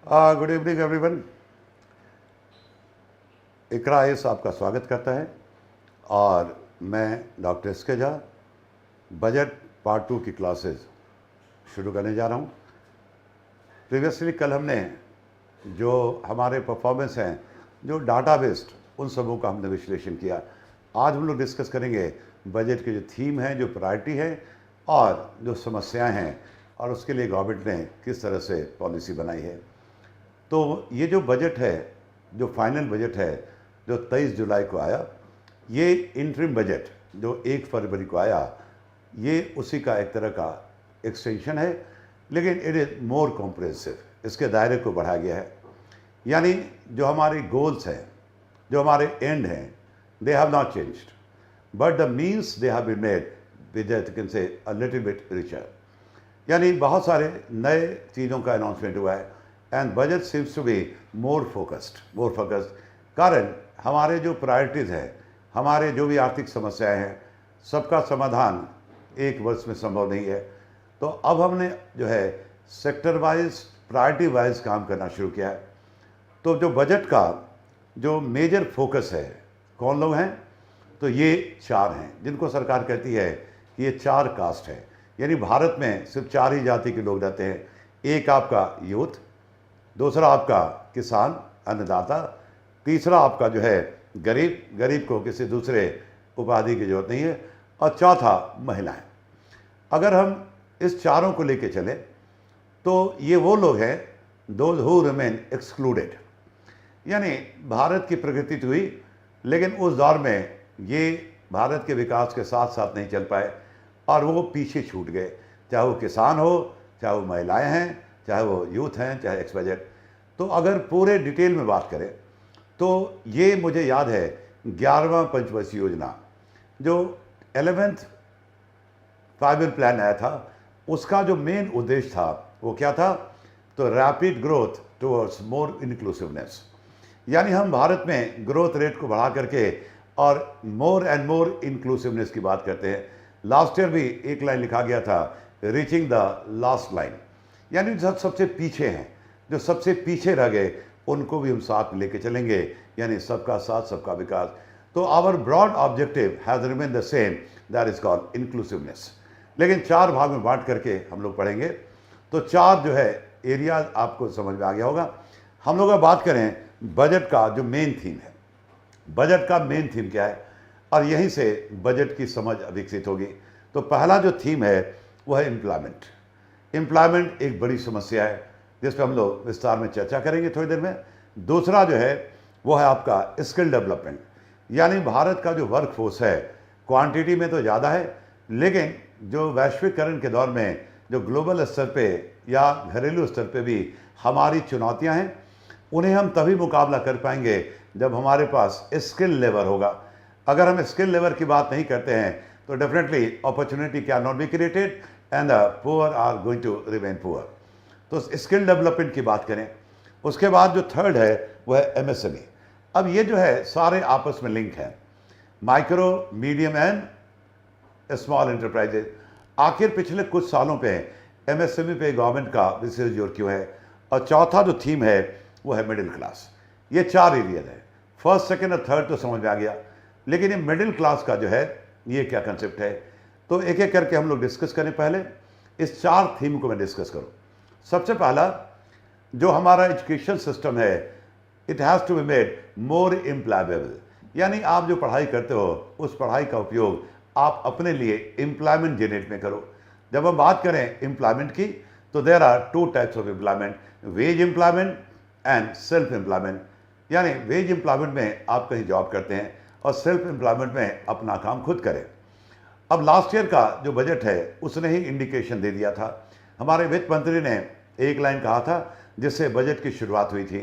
Good evening everyone. Iqra IAS आपका स्वागत करता है और मैं doctor SK. Jha budget part 2 की क्लासेस शुरू करने जा रहा हूँ। प्रीवियसली कल हमने जो हमारे परफॉर्मेंस हैं, जो डाटा बेस्ड, उन सबों का हमने विश्लेषण किया। आज हम लोग डिस्कस करेंगे बजट के जो थीम है, जो प्रायोरिटी है और जो समस्याएं हैं और उसके लिए गवर्नमेंट ने किस तरह से पॉलिसी बनाई है। तो ये जो बजट है, जो फाइनल बजट है, जो 23 जुलाई को आया, ये इंटरिम बजट जो 1 फरवरी को आया, ये उसी का एक तरह का एक्सटेंशन है, लेकिन इट इज़ मोर कॉम्प्रिहेंसिव। इसके दायरे को बढ़ाया गया है। यानी जो हमारे गोल्स हैं, जो हमारे एंड हैं, they have not changed, but the means they have been made with can say a little bit richer. यानी बहुत सारे नए चीज़ों का अनाउंसमेंट हुआ है and budget seems to be more focused. कारण हमारे जो प्रायोरिटीज़ हैं, हमारे जो भी आर्थिक समस्याएं हैं, सबका समाधान एक वर्ष में संभव नहीं है। तो अब हमने जो है सेक्टर वाइज, प्रायोरिटी वाइज काम करना शुरू किया है। तो जो बजट का जो मेजर फोकस है, कौन लोग हैं? तो ये 4 हैं जिनको सरकार कहती है कि ये 4 कास्ट है। यानी भारत में सिर्फ 4 ही जाति के लोग रहते हैं। एक आपका यूथ, दूसरा आपका किसान, अन्नदाता, तीसरा आपका जो है गरीब को किसी दूसरे उपाधि की जरूरत नहीं है, और चौथा महिलाएं। अगर हम इस चारों को लेके चले तो ये वो लोग हैं दोज हु रिमेन एक्सक्लूडेड। यानी भारत की प्रगति तो हुई, लेकिन उस दौर में ये भारत के विकास के साथ साथ नहीं चल पाए और वो पीछे छूट गए। चाहे वो किसान हो, चाहे वो महिलाएं हैं, चाहे वो यूथ हैं, चाहे एक्स बजट। तो अगर पूरे डिटेल में बात करें तो ये मुझे याद है 11वां पंचवर्षीय योजना जो 11th 5 ईयर प्लान आया था, उसका जो मेन उद्देश्य था वो क्या था? तो rapid growth towards more inclusiveness. यानी हम भारत में ग्रोथ रेट को बढ़ा करके और मोर एंड मोर इंक्लूसिवनेस की बात करते हैं। लास्ट ईयर भी एक लाइन लिखा गया था, रीचिंग द लास्ट लाइन। यानी जो सबसे पीछे हैं, जो सबसे पीछे रह गए, उनको भी हम साथ लेके चलेंगे। यानी सबका साथ, सबका विकास। तो our broad objective has remain the same, that is called inclusiveness. लेकिन 4 भाग में बांट करके हम लोग पढ़ेंगे। तो 4 जो है एरिया आपको समझ में आ गया होगा। हम लोग अब बात करें बजट का जो मेन थीम है। बजट का मेन थीम क्या है और यहीं से बजट की समझ विकसित होगी। तो पहला जो थीम है वो है एम्प्लॉयमेंट। एम्प्लॉयमेंट एक बड़ी समस्या है जिस पर हम लोग विस्तार में चर्चा करेंगे थोड़ी देर में। दूसरा जो है वो है आपका स्किल डेवलपमेंट। यानी भारत का जो वर्क फोर्स है, क्वांटिटी में तो ज़्यादा है, लेकिन जो वैश्वीकरण के दौर में जो ग्लोबल स्तर पे या घरेलू स्तर पे भी हमारी चुनौतियां हैं, उन्हें हम तभी मुकाबला कर पाएंगे जब हमारे पास स्किल लेबर होगा। अगर हम स्किल लेबर की बात नहीं करते हैं तो definitely opportunity can not be created and the poor are going to remain poor. तो स्किल डेवलपमेंट की बात करें। उसके बाद जो थर्ड है वो है एमएसएमई। अब ये जो है सारे आपस में लिंक हैं, micro, medium and small enterprises. आखिर पिछले कुछ सालों पे एमएसएमई पे गवर्नमेंट का विशेष जोर क्यों है? और चौथा जो थीम है वो है मिडिल क्लास। ये 4 एरिया है। फर्स्ट, सेकंड और थर्ड तो समझ में आ गया, लेकिन ये मिडिल क्लास का जो है ये क्या कंसेप्ट है? तो एक एक करके हम लोग डिस्कस करें। पहले इस 4 थीम को मैं डिस्कस करूं। सबसे पहला, जो हमारा एजुकेशन सिस्टम है, it has to be made more employable. यानी आप जो पढ़ाई करते हो उस पढ़ाई का उपयोग आप अपने लिए एम्प्लॉयमेंट जनरेट में करो। जब हम बात करें एम्प्लॉयमेंट की तो there are 2 types of employment, wage employment and self employment. यानी वेज एम्प्लॉयमेंट में आप कहीं जॉब करते हैं और सेल्फ एम्प्लॉयमेंट में अपना काम खुद करें। अब लास्ट ईयर का जो बजट है उसने ही इंडिकेशन दे दिया था। हमारे वित्त मंत्री ने एक लाइन कहा था जिससे बजट की शुरुआत हुई थी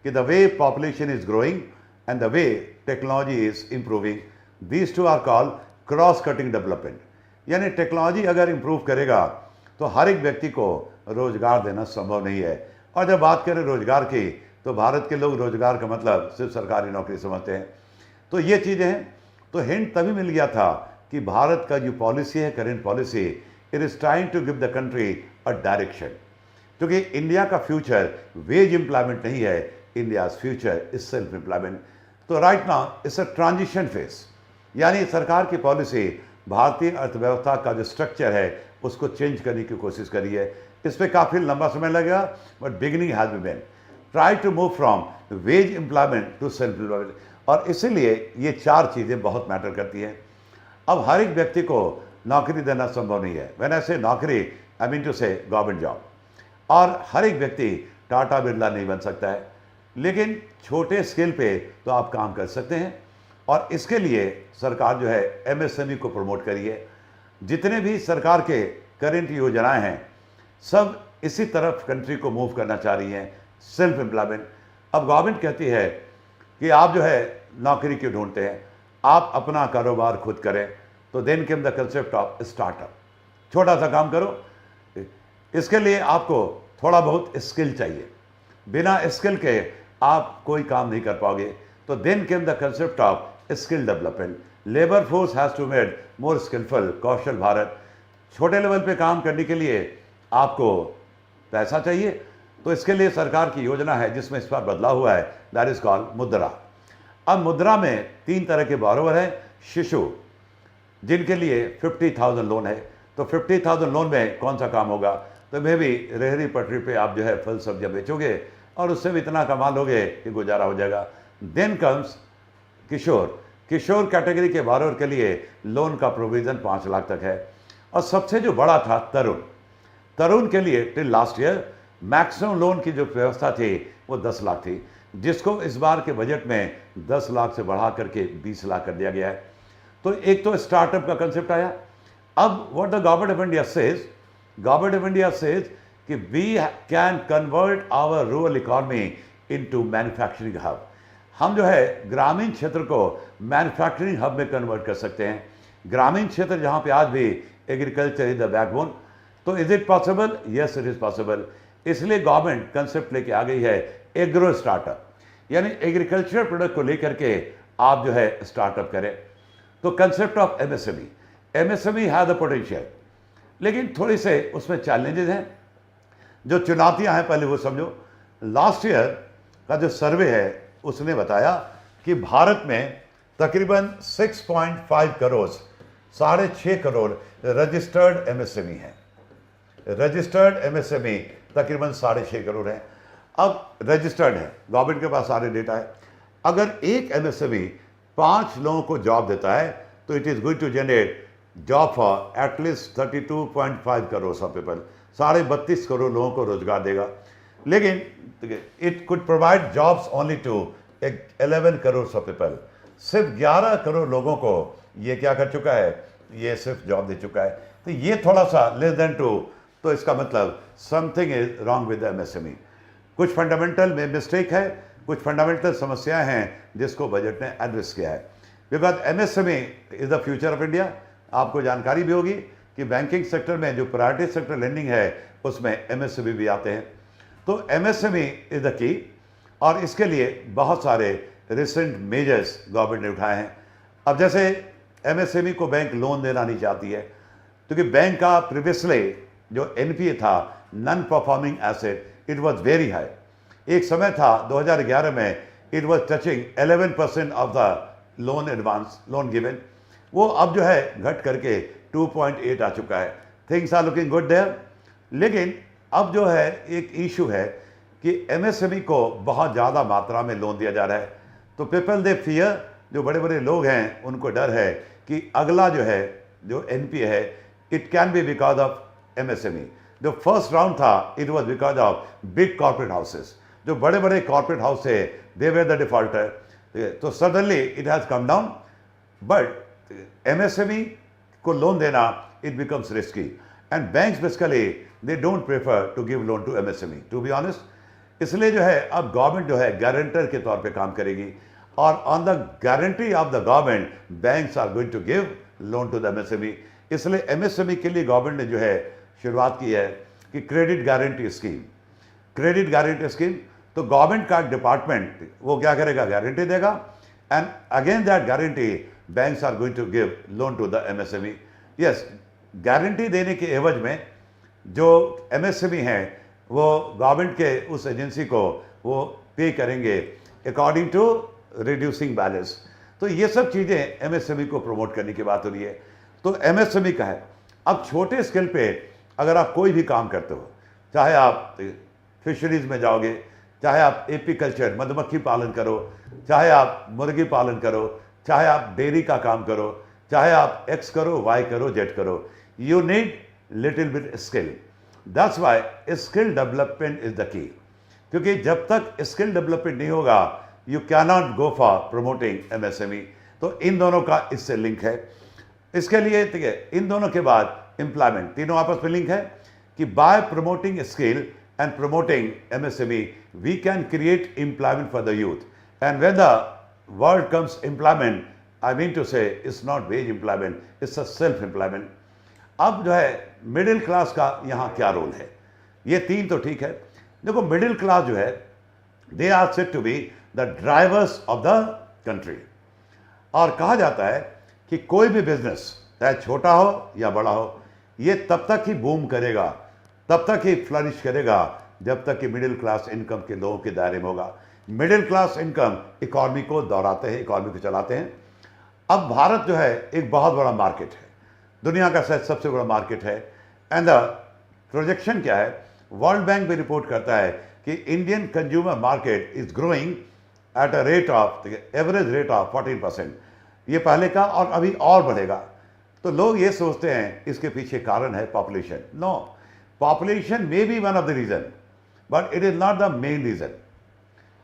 कि the way population is growing and the way technology is improving, these two are called cross cutting development. यानी टेक्नोलॉजी अगर इम्प्रूव करेगा तो हर एक व्यक्ति को रोजगार देना संभव नहीं है। और जब बात करें रोजगार की तो भारत के लोग रोजगार का मतलब सिर्फ सरकारी नौकरी समझते हैं। तो ये चीज़ें हैं। तो हिंट तभी मिल गया था कि भारत का जो पॉलिसी है, current policy, it is trying to give the country a direction. क्योंकि इंडिया का फ्यूचर वेज एम्प्लॉयमेंट नहीं है, India future is self employment. तो right now it's a transition phase, यानी सरकार की पॉलिसी भारतीय अर्थव्यवस्था का जो स्ट्रक्चर है उसको चेंज करने की कोशिश करी है। इस पर काफ़ी लंबा समय लगेगा, but beginning has been try to move from wage employment to self employment. और इसीलिए ये 4 चीज़ें बहुत मैटर करती हैं। अब हर एक व्यक्ति को नौकरी देना संभव नहीं है। व्हेन आई से नौकरी, आई मीन टू से गवर्नमेंट जॉब। और हर एक व्यक्ति टाटा बिरला नहीं बन सकता है, लेकिन छोटे स्केल पे तो आप काम कर सकते हैं। और इसके लिए सरकार जो है एमएसएमई को प्रमोट करी है। जितने भी सरकार के करंट योजनाएं हैं सब इसी तरफ कंट्री को मूव करना चाह रही हैं, सेल्फ एम्प्लॉयमेंट। अब गवर्नमेंट कहती है कि आप जो है नौकरी क्यों ढूंढते हैं, आप अपना कारोबार खुद करें। तो then came the concept of startup. छोटा सा काम करो, इसके लिए आपको थोड़ा बहुत स्किल चाहिए, बिना स्किल के आप कोई काम नहीं कर पाओगे। तो then came the concept of skill development. Labour force has to made more skilful, Kaushal Bharat. छोटे लेवल पे काम करने के लिए आपको पैसा चाहिए, तो इसके लिए सरकार की योजना है जिसमें इस बार बदलाव हुआ है, दैट इज कॉल्ड मुद्रा। अब मुद्रा में 3 तरह के बोरोवर हैं। शिशु, जिनके लिए 50,000 लोन है। तो 50,000 लोन में कौन सा काम होगा, तो मे भी रेहड़ी पटरी पे आप जो है फल सब्जियां बेचोगे और उससे भी इतना कमा लोगे कि गुजारा हो जाएगा। देन कम्स किशोर। किशोर कैटेगरी के बोरोवर के लिए लोन का प्रोविजन 5 लाख तक है। और सबसे जो बड़ा था तरुण। तरुण के लिए till last year maximum loan की जो व्यवस्था थी वो 10 लाख थी, जिसको इस बार के बजट में 10 लाख से बढ़ा करके 20 लाख कर दिया गया है। तो एक तो स्टार्टअप का कंसेप्ट आया। अब what the government of India says, government of India says कि we can convert our rural economy into manufacturing hub. हम जो है ग्रामीण क्षेत्र को मैन्युफैक्चरिंग हब में कन्वर्ट कर सकते हैं। ग्रामीण क्षेत्र जहाँ पे आज भी एग्रीकल्चर इज द बैकबोन। तो is it possible? Yes, it is possible. इसलिए गवर्नमेंट कंसेप्ट लेके आ गई है एग्रो स्टार्टअप, यानी एग्रीकल्चर प्रोडक्ट को लेकर के आप जो है स्टार्टअप करें। तो concept of MSME, MSME has the potential, लेकिन थोड़ी से उसमें चैलेंजेस हैं। जो चुनौतियां हैं पहले वो समझो। लास्ट ईयर का जो सर्वे है उसने बताया कि भारत में तकरीबन 6.5 करोड़, 6.5 करोड़ रजिस्टर्ड एमएसएमई हैं। रजिस्टर्ड एमएसएमई तकरीबन 6.5 करोड़ हैं। अब रजिस्टर्ड है, गवर्नमेंट के पास सारे डेटा है। अगर एक एमएसएमई 5 लोगों को जॉब देता है तो it is going to generate job for at least 32.5 crore of people. 32.5 crore लोगों को रोजगार देगा। लेकिन it could provide jobs only to 11 crore of people. सिर्फ 11 करोड़ लोगों को ये क्या कर चुका है, ये सिर्फ जॉब दे चुका है। तो ये थोड़ा सा लेस देन 2, तो इसका मतलब something is wrong with MSME. कुछ फंडामेंटल में मिस्टेक है, कुछ फंडामेंटल समस्याएं हैं जिसको बजट ने एड्रेस किया है। Because MSME is the future of India. आपको जानकारी भी होगी कि बैंकिंग सेक्टर में जो प्राइवेट सेक्टर लेंडिंग है उसमें एमएसएमई भी आते हैं। तो एमएसएमई इज द की, और इसके लिए बहुत सारे रिसेंट मेजर्स गवर्नमेंट ने उठाए हैं। अब जैसे एमएसएमई को बैंक लोन देना नहीं चाहती है, क्योंकि बैंक का प्रीवियसली जो एनपीए था, non performing asset, it was very high. एक समय था 2011 में it was touching 11% of the loan advance, loan given. वो अब जो है घट करके 2.8 आ चुका है। Things are looking good there. लेकिन अब जो है एक इशू है कि एमएसएमई को बहुत ज़्यादा मात्रा में लोन दिया जा रहा है। तो पीपल दे फियर, जो बड़े बड़े लोग हैं उनको डर है कि अगला जो है जो एनपीए है it can be because of MSME. जो फर्स्ट राउंड था it was because of big corporate houses. जो बड़े बड़े कॉर्पोरेट हाउस है दे वर द डिफॉल्टर। तो suddenly it has come down, but MSME को लोन देना it becomes risky, and banks basically they don't prefer to give loan to MSME, to be honest. इसलिए जो है अब government जो है गारंटर के तौर पे काम करेगी, और on the guarantee of the government banks are going to give loan to the MSME. इसलिए एमएसएमई के लिए गवर्नमेंट ने जो है शुरुआत की है कि credit guarantee scheme. Credit guarantee scheme, तो गवर्नमेंट का डिपार्टमेंट वो क्या करेगा, गारंटी देगा, and again that guarantee banks are going to give loan to the MSME. Yes, guarantee देने के एवज में जो एमएसएमई हैं वो गवर्नमेंट के उस एजेंसी को वो पे करेंगे अकॉर्डिंग टू रिड्यूसिंग बैलेंस। तो ये सब चीज़ें एमएसएमई को प्रमोट करने की बात हो रही है। तो एमएसएमई का है। अब छोटे स्केल पे अगर आप कोई भी काम करते हो, चाहे आप फिशरीज में जाओगे, चाहे आप एपीकल्चर मधुमक्खी पालन करो, चाहे आप मुर्गी पालन करो, चाहे आप डेयरी का काम करो, चाहे आप एक्स करो, वाई करो, जेड करो, you need little bit skill. That's why skill development is the की। क्योंकि जब तक स्किल डेवलपमेंट नहीं होगा you can not go for promoting MSME. तो इन दोनों का इससे लिंक है। इसके लिए ठीक है, इन दोनों के बाद एम्प्लॉयमेंट, तीनों आपस में लिंक है कि bye promoting skill and promoting MSME, we can create employment for the youth. And when the word comes employment, I mean to say it's not wage employment, it's a self employment. अब जो है middle class का यहाँ क्या role है? ये तीन तो ठीक है। देखो मिडिल क्लास जो है they are said to be the drivers of the country. और कहा जाता है कि कोई भी बिजनेस चाहे छोटा हो या बड़ा हो, ये तब तक ही बूम करेगा, तब तक ही फ्लरिश करेगा जब तक कि मिडिल क्लास इनकम के लोगों के दायरे में होगा। मिडिल क्लास इनकम इकॉनमी को दौड़ाते हैं, इकॉनमी को चलाते हैं। अब भारत जो है एक बहुत बड़ा मार्केट है, दुनिया का शायद सबसे बड़ा मार्केट है। एंड द प्रोजेक्शन क्या है, वर्ल्ड बैंक भी रिपोर्ट करता है कि Indian consumer market is growing at a rate of average rate of 14%। ये पहले का और अभी और बढ़ेगा। तो लोग ये सोचते हैं इसके पीछे कारण है population. No, population may be one of the reason but it is not the main reason.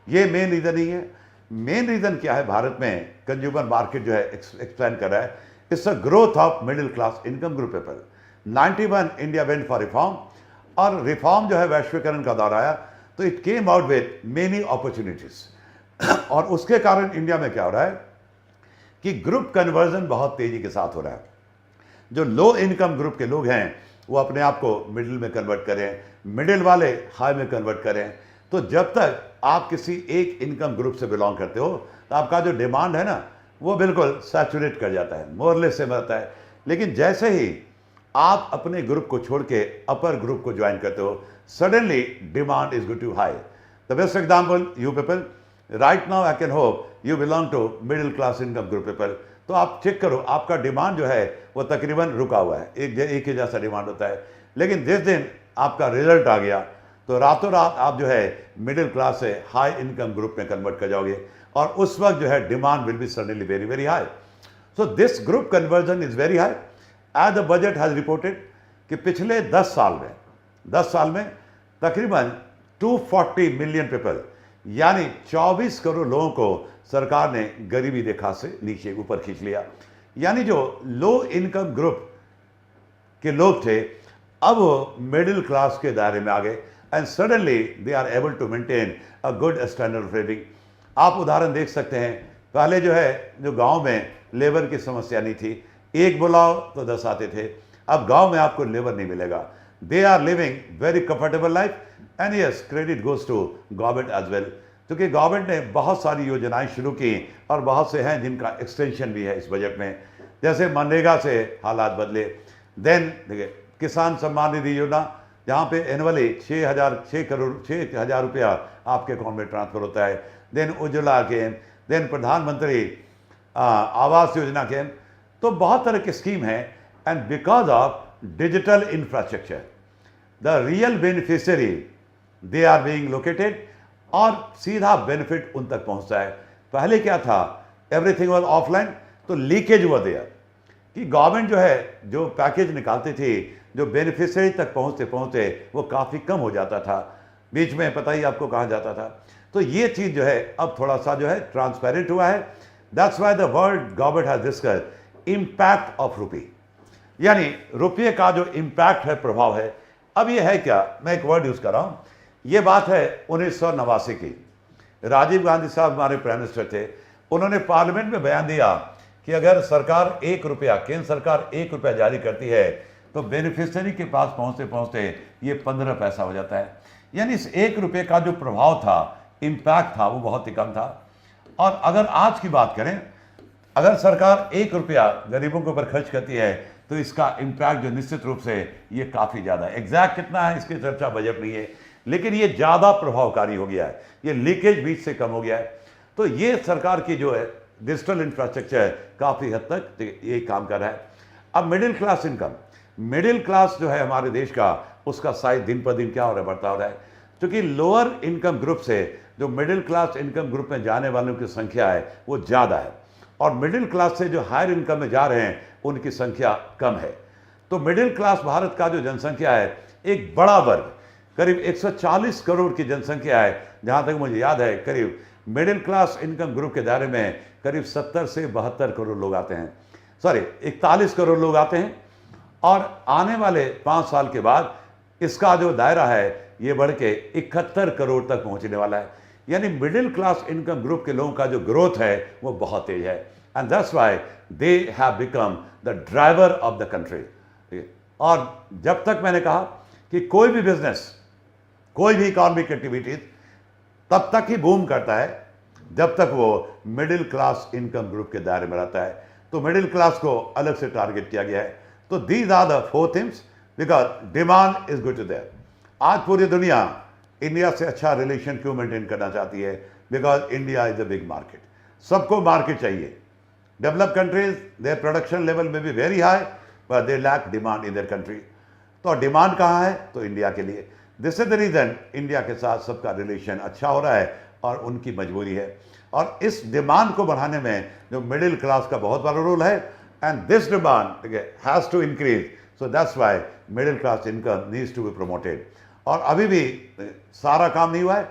ये मेन रीजन नहीं है। मेन रीजन क्या है, भारत में कंज्यूमर मार्केट जो है एक्सपेंड कर रहा है, it's a growth of middle class income group people. 91 India went for reform, और रिफॉर्म जो है वैश्वीकरण का दौर आया तो it came out with many opportunities. और उसके कारण इंडिया में क्या हो रहा है कि ग्रुप कन्वर्जन बहुत तेजी के साथ हो रहा है। जो लो इनकम ग्रुप के लोग हैं वो अपने आप को मिडिल में कन्वर्ट करें, मिडिल वाले हाई में कन्वर्ट करें। तो जब तक आप किसी एक इनकम ग्रुप से बिलोंग करते हो तो आपका जो डिमांड है ना वो बिल्कुल सैचुरेट कर जाता है, मोरलेस से रहता है। लेकिन जैसे ही आप अपने ग्रुप को छोड़ के अपर ग्रुप को ज्वाइन करते हो, suddenly demand is going to high. The best example, you people right now I can hope you belong to middle class income group people. तो आप चेक करो, आपका डिमांड जो है वो तकरीबन रुका हुआ है, एक ही जैसा डिमांड होता है। लेकिन जिस दिन आपका रिजल्ट आ गया तो रातों रात आप जो है मिडिल क्लास से हाई इनकम ग्रुप में कन्वर्ट कर जाओगे, और उस वक्त जो है demand will be suddenly very very high. So this group conversion is very high. As the budget has reported कि पिछले 10 साल में तकरीबन 240 मिलियन पीपल यानी 24 करोड़ लोगों को सरकार ने गरीबी रेखा से नीचे ऊपर खींच लिया। यानी जो लो इनकम ग्रुप के लोग थे अब वो मिडिल क्लास के दायरे में आ गए, and suddenly they are able to maintain a good standard of living. आप उदाहरण देख सकते हैं, पहले जो गांव में लेबर की समस्या नहीं थी, एक बुलाओ तो 10 आते थे। अब गांव में आपको लेबर नहीं मिलेगा। They are living very comfortable life, and yes credit goes to government as well, क्योंकि गवर्नमेंट ने बहुत सारी योजनाएं शुरू की और बहुत से हैं जिनका एक्सटेंशन भी है इस बजट में। जैसे मनरेगा से हालात बदले, देन देखिए किसान सम्मान निधि योजना जहाँ पे एनुअली 6,000 रुपया आपके अकाउंट में ट्रांसफर होता है। देन उज्ज्वला केम, देन प्रधानमंत्री आवास योजना केम। तो बहुत तरह की स्कीम है, and because of digital infrastructure the real beneficiary they are being located, और सीधा बेनिफिट उन तक पहुंचता है। पहले क्या था, एवरीथिंग वाज ऑफलाइन, तो लीकेज हुआ दिया कि गवर्नमेंट जो है जो पैकेज निकालती थी, जो बेनिफिशियरी तक पहुंचते वो काफ़ी कम हो जाता था, बीच में पता ही आपको कहा जाता था। तो ये चीज़ जो है अब थोड़ा सा जो है ट्रांसपेरेंट हुआ है। That's why the world government has discussed impact of rupee, यानी रुपये का जो इम्पैक्ट है, प्रभाव है। अब ये है क्या, मैं एक वर्ड यूज़ कर रहा हूँ, ये बात है 1989 की। राजीव गांधी साहब हमारे प्राइम मिनिस्टर थे, उन्होंने पार्लियामेंट में बयान दिया कि अगर सरकार 1 रुपया, केंद्र सरकार 1 रुपया जारी करती है तो बेनिफिशियरी के पास पहुंचते ये 15 पैसा हो जाता है। यानी इस 1 रुपये का जो प्रभाव था, इम्पैक्ट था, वो बहुत ही कम था। और अगर आज की बात करें, अगर सरकार 1 रुपया गरीबों के ऊपर खर्च करती है तो इसका इम्पैक्ट जो निश्चित रूप से ये काफ़ी ज़्यादा है। एग्जैक्ट कितना है इसकी चर्चा बजट नहीं है, लेकिन ये ज़्यादा प्रभावकारी हो गया है, ये लीकेज बीच से कम हो गया है। तो ये सरकार की जो है डिजिटल इंफ्रास्ट्रक्चर काफ़ी हद तक ये काम कर रहा है। अब middle class income, middle class जो है हमारे देश का, उसका साइज दिन पर दिन क्या हो रहा है, बढ़ता हो रहा है। क्योंकि लोअर इनकम ग्रुप से जो मिडिल क्लास इनकम ग्रुप में जाने वालों की संख्या है वो ज़्यादा है, और मिडिल क्लास से जो हायर इनकम में जा रहे हैं उनकी संख्या कम है। तो मिडिल क्लास भारत का जो जनसंख्या है, एक बड़ा वर्ग, करीब 140 करोड़ की जनसंख्या है। जहाँ तक मुझे याद है, करीब मिडिल क्लास इनकम ग्रुप के दायरे में करीब 70 से 72 करोड़ लोग आते हैं, 41 करोड़ लोग आते हैं। और आने वाले 5 साल के बाद इसका जो दायरा है ये बढ़ के 71 करोड़ तक पहुंचने वाला है। यानी मिडिल क्लास इनकम ग्रुप के लोगों का जो ग्रोथ है वो बहुत तेज है, and that's why they have become the driver of the country. और जब तक मैंने कहा कि कोई भी बिजनेस, कोई भी इकोनॉमिक एक्टिविटीज तब तक ही बूम करता है जब तक वो मिडिल क्लास इनकम ग्रुप के दायरे में रहता है। तो मिडिल क्लास को अलग से टारगेट किया गया है। तो these are the 4 things, because demand is good to there. आज पूरी दुनिया इंडिया से अच्छा रिलेशन क्यों मेंटेन करना चाहती है? Because India is a big market, सबको मार्केट चाहिए। Develop countries, there production level में भी very high, but they lack demand in their country. तो डिमांड कहाँ है? तो इंडिया के लिए। This is the reason India के साथ सबका रिलेशन अच्छा हो रहा है, और उनकी मजबूरी है। और इस डिमांड को बढ़ाने में जो मिडिल क्लास का बहुत बड़ा रोल है, and this demand has to increase, so that's why middle class income needs to be promoted. और अभी भी सारा काम नहीं हुआ है,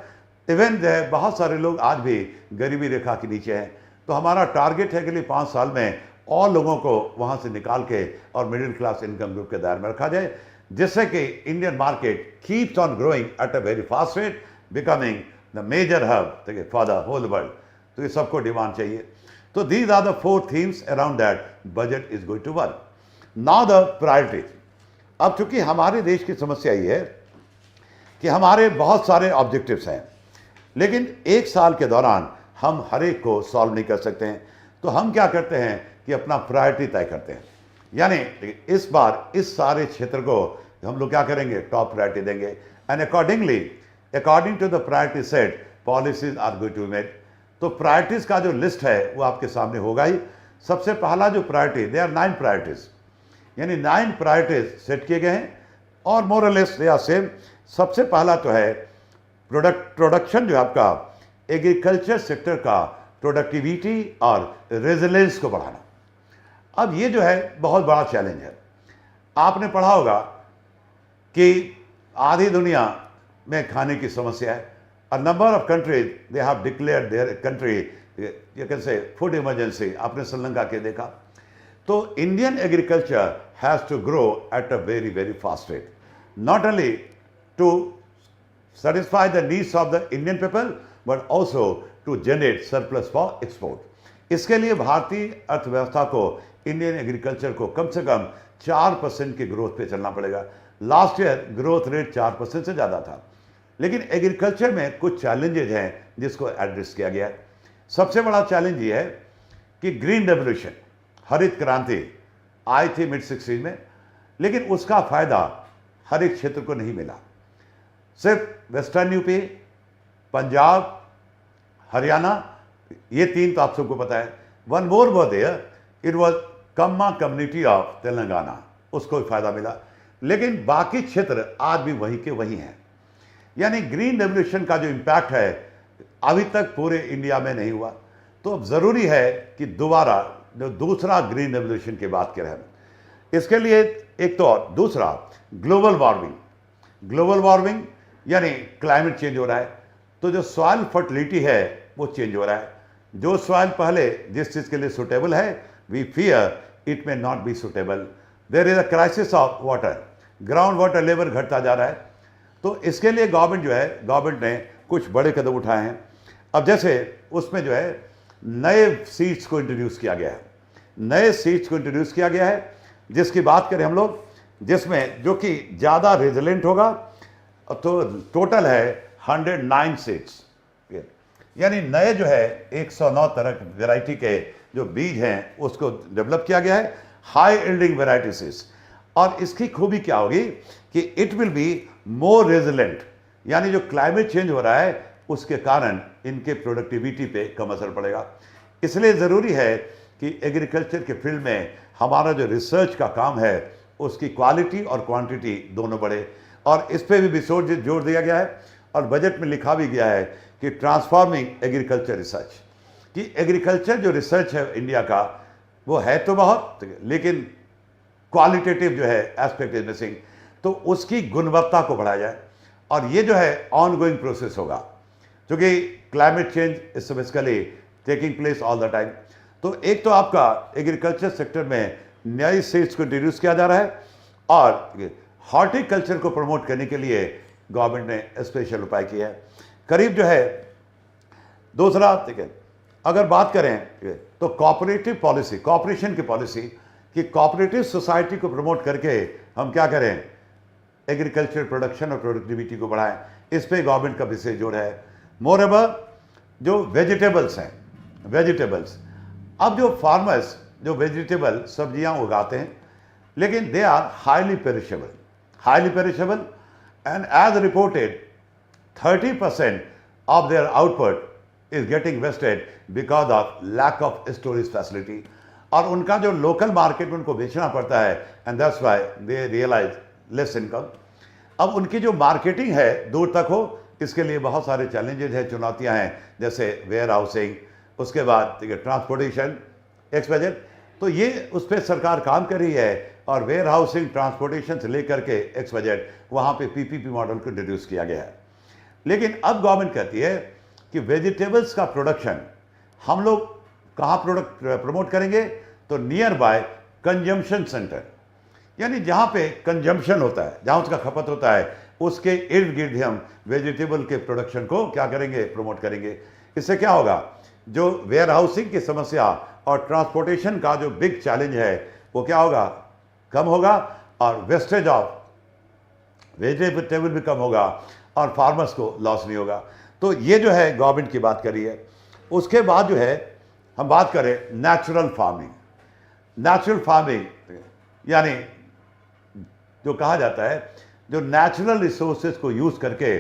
इवन जो है बहुत सारे लोग आज भी गरीबी रेखा के नीचे हैं। तो हमारा टारगेट है कि अगले 5 साल में और लोगों को वहाँ से निकाल के और मिडिल क्लास इनकम ग्रुप के दायरे में रखा जाए, जिससे कि Indian market keeps on growing at a very fast rate, becoming the major hub for the whole world. तो ये सबको डिमांड चाहिए। तो these are the 4 themes around that budget is going to work. Now the priorities. अब चूंकि हमारे देश की समस्या ये है कि हमारे बहुत सारे ऑब्जेक्टिव्स हैं, लेकिन 1 साल के दौरान हम हर एक को सॉल्व नहीं कर सकते हैं। तो हम क्या करते हैं कि अपना प्रायोरिटी तय करते हैं। यानी इस बार इस सारे क्षेत्र को हम लोग क्या करेंगे? टॉप प्रायोरिटी देंगे, and accordingly, according to the priority set, policies are going to made. तो प्रायोरिटीज का जो लिस्ट है वो आपके सामने होगा ही। सबसे पहला जो प्रायोरिटी, दे आर 9 प्रायोरिटीज, यानी 9 प्रायोरिटीज सेट किए गए हैं, और मोर और लेस दे आर सेम। सबसे पहला तो है प्रोडक्शन, जो आपका एग्रीकल्चर सेक्टर का प्रोडक्टिविटी और रेजिलेंस को बढ़ाना। अब ये जो है बहुत बड़ा चैलेंज है। आपने पढ़ा होगा कि आधी दुनिया में खाने की समस्या है। A number of countries they have declared their country, you can say, food emergency. आपने श्रीलंका के देखा। तो Indian agriculture has to grow at a very very fast rate, not only to satisfy the needs of the Indian people, but also to generate surplus for export। इसके लिए भारतीय अर्थव्यवस्था को, Indian agriculture को कम से कम 4% के ग्रोथ पे चलना पड़ेगा। लास्ट ईयर ग्रोथ रेट 4% से ज़्यादा था, लेकिन एग्रीकल्चर में कुछ चैलेंजेज हैं जिसको एड्रेस किया गया है। सबसे बड़ा चैलेंज ये है कि ग्रीन रेवोल्यूशन, हरित क्रांति आई थी मिड 60s में, लेकिन उसका फ़ायदा हर एक क्षेत्र को नहीं मिला। सिर्फ वेस्टर्न यूपी, पंजाब, हरियाणा, ये 3 तो आप सबको पता है। वन मोर वो there, it was Kamma community of Telangana, उसको फायदा मिला, लेकिन बाकी क्षेत्र आज भी वहीं के वहीं हैं। यानी ग्रीन रेवोल्यूशन का जो इम्पैक्ट है अभी तक पूरे इंडिया में नहीं हुआ। तो अब ज़रूरी है कि दोबारा जो दूसरा ग्रीन रेवोल्यूशन की बात करें हम, इसके लिए एक तो और दूसरा ग्लोबल वार्मिंग। ग्लोबल वार्मिंग यानी क्लाइमेट चेंज हो रहा है, तो जो सॉइल फर्टिलिटी है वो चेंज हो रहा है। जो सॉइल पहले जिस चीज़ के लिए सुटेबल है, we fear it may not be suitable. There is a crisis of water, ground water level घटता जा रहा है। तो इसके लिए गवर्नमेंट जो है, गवर्नमेंट ने कुछ बड़े कदम उठाए हैं। अब जैसे उसमें जो है नए सीड्स को इंट्रोड्यूस किया गया है, नए सीड्स को इंट्रोड्यूस किया गया है, जिसकी बात करें हम लोग, जिसमें जो कि ज़्यादा रेजिलेंट होगा। तो टोटल है 109 सीड्स, यानी नए जो है 109 तरह वेराइटी के जो बीज हैं उसको डेवलप किया गया है, हाई यील्डिंग वेराइटीज। और इसकी खूबी क्या होगी कि it will be more resilient यानी जो क्लाइमेट चेंज हो रहा है उसके कारण इनके प्रोडक्टिविटी पे कम असर पड़ेगा। इसलिए ज़रूरी है कि एग्रीकल्चर के फील्ड में हमारा जो रिसर्च का काम है उसकी क्वालिटी और क्वांटिटी दोनों बढ़े, और इस पर भी विशेष जोर दिया गया है और बजट में लिखा भी गया है कि ट्रांसफॉर्मिंग एग्रीकल्चर रिसर्च, कि एग्रीकल्चर जो रिसर्च है इंडिया का वो है तो बहुत, लेकिन क्वालिटेटिव जो है एस्पेक्ट इज मिसिंग, तो उसकी गुणवत्ता को बढ़ाया जाए। और ये जो है ऑन गोइंग प्रोसेस होगा, क्योंकि climate change is basically taking place all the time. तो एक तो आपका एग्रीकल्चर सेक्टर में नई सीड्स को इंट्रोड्यूस किया जा रहा है, और हॉर्टिकल्चर को प्रमोट करने के लिए गवर्नमेंट ने स्पेशल उपाय किया है। करीब जो है दूसरा, ठीक है, अगर बात करें तो कॉपरेटिव पॉलिसी, कॉपरेशन की पॉलिसी, कि कॉपरेटिव सोसाइटी को प्रमोट करके हम क्या करें, एग्रीकल्चर प्रोडक्शन और प्रोडक्टिविटी को बढ़ाएं, इस पे गवर्नमेंट का विशेष जोर है। मोreover जो वेजिटेबल्स हैं, वेजिटेबल्स, अब जो फार्मर्स जो वेजिटेबल सब्जियां उगाते हैं, लेकिन they are highly perishable and as reported 30% of their output is getting wasted because of lack of storage facility, और उनका जो लोकल मार्केट में उनको बेचना पड़ता है, and that's why they realise less income. अब उनकी जो मार्केटिंग है दूर तक हो, इसके लिए बहुत सारे चैलेंजेस हैं, चुनौतियां हैं, जैसे वेयर हाउसिंग, उसके बाद ट्रांसपोर्टेशन, एक्सपेंशन। तो ये उस पर सरकार काम कर रही है, और वेयर हाउसिंग, ट्रांसपोर्टेशन से लेकर के एक्स बजट वहाँ पे पीपीपी मॉडल को इंट्रोड्यूस किया गया है। लेकिन अब गवर्नमेंट कहती है कि वेजिटेबल्स का प्रोडक्शन हम लोग कहाँ प्रमोट करेंगे, तो नियर बाय कंजम्पशन सेंटर, यानी जहाँ पे कंजम्पशन होता है, जहाँ उसका खपत होता है, उसके इर्द गिर्द ही हम वेजिटेबल के प्रोडक्शन को क्या करेंगे, प्रमोट करेंगे। इससे क्या होगा, जो वेयर हाउसिंग की समस्या और ट्रांसपोर्टेशन का जो बिग चैलेंज है वो क्या होगा, कम होगा, और वेस्टेज ऑफ वेजिटेबल भी कम होगा, और फार्मर्स को लॉस नहीं होगा। तो ये जो है गवर्नमेंट की बात करी है। उसके बाद जो है हम बात करें नेचुरल फार्मिंग, नेचुरल फार्मिंग यानी जो कहा जाता है जो नेचुरल रिसोर्सेज को यूज़ करके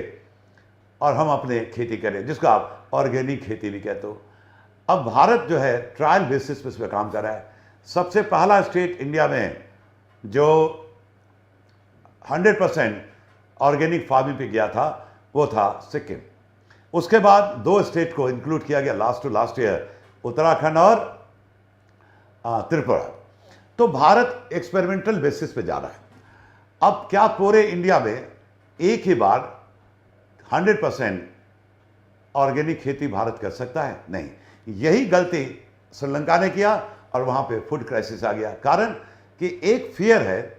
और हम अपने खेती करें, जिसको आप ऑर्गेनिक खेती भी कहते हो। अब भारत जो है ट्रायल बेसिस पे इस पर काम कर रहा है। सबसे पहला स्टेट इंडिया में जो 100% ऑर्गेनिक फार्मिंग पे गया था वो था सिक्किम। उसके बाद 2 स्टेट को इंक्लूड किया गया लास्ट ईयर, उत्तराखंड और त्रिपुरा। तो भारत एक्सपेरिमेंटल बेसिस पे जा रहा है। अब क्या पूरे इंडिया में एक ही बार 100% ऑर्गेनिक खेती भारत कर सकता है? नहीं। यही गलती श्रीलंका ने किया और वहाँ पे फूड क्राइसिस आ गया। कारण कि एक फियर है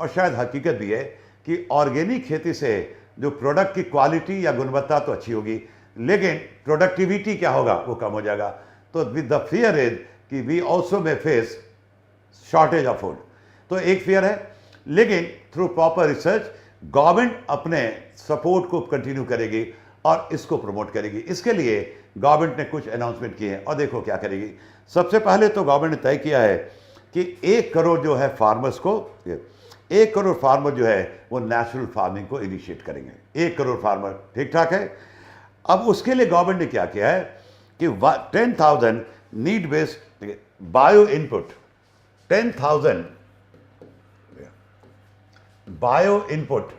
और शायद हकीकत भी है कि ऑर्गेनिक खेती से जो प्रोडक्ट की क्वालिटी या गुणवत्ता तो अच्छी होगी, लेकिन प्रोडक्टिविटी क्या होगा, वो कम हो जाएगा। तो विद द फियर इज कि we also may face shortage of food. तो एक फियर है, लेकिन थ्रू प्रॉपर रिसर्च गवर्नमेंट अपने सपोर्ट को कंटिन्यू करेगी और इसको प्रमोट करेगी। इसके लिए गवर्नमेंट ने कुछ अनाउंसमेंट किए हैं और देखो क्या करेगी। सबसे पहले तो गवर्नमेंट ने तय किया है कि 1 करोड़ जो है फार्मर्स को, 1 करोड़ फार्मर जो है वो नेचुरल फार्मिंग को इनिशिएट करेंगे। 1 करोड़ फार्मर, ठीक ठाक है। अब उसके लिए गवर्नमेंट ने क्या किया है कि 10,000 need based bio input, 10,000 bio input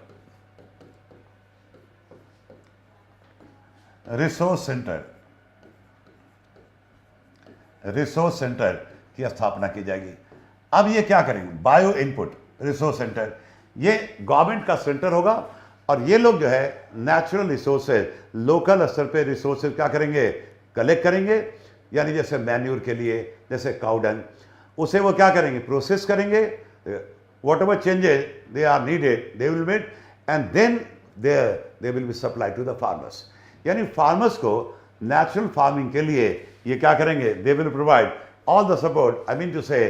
resource centre की स्थापना की जाएगी। अब ये क्या करेंगे, बायो इनपुट रिसोर्स सेंटर, ये गवर्नमेंट का सेंटर होगा और ये लोग जो है नेचुरल रिसोर्सेज, लोकल स्तर पे रिसोर्सेज क्या करेंगे, कलेक्ट करेंगे। यानी जैसे मैन्यूर के लिए जैसे काउडंग, उसे वो क्या करेंगे, प्रोसेस करेंगे। whatever changes they are needed they will make and then they will be supplied to the farmers। यानी फार्मर्स को नेचुरल फार्मिंग के लिए ये क्या करेंगे, they will provide all the support. I mean to say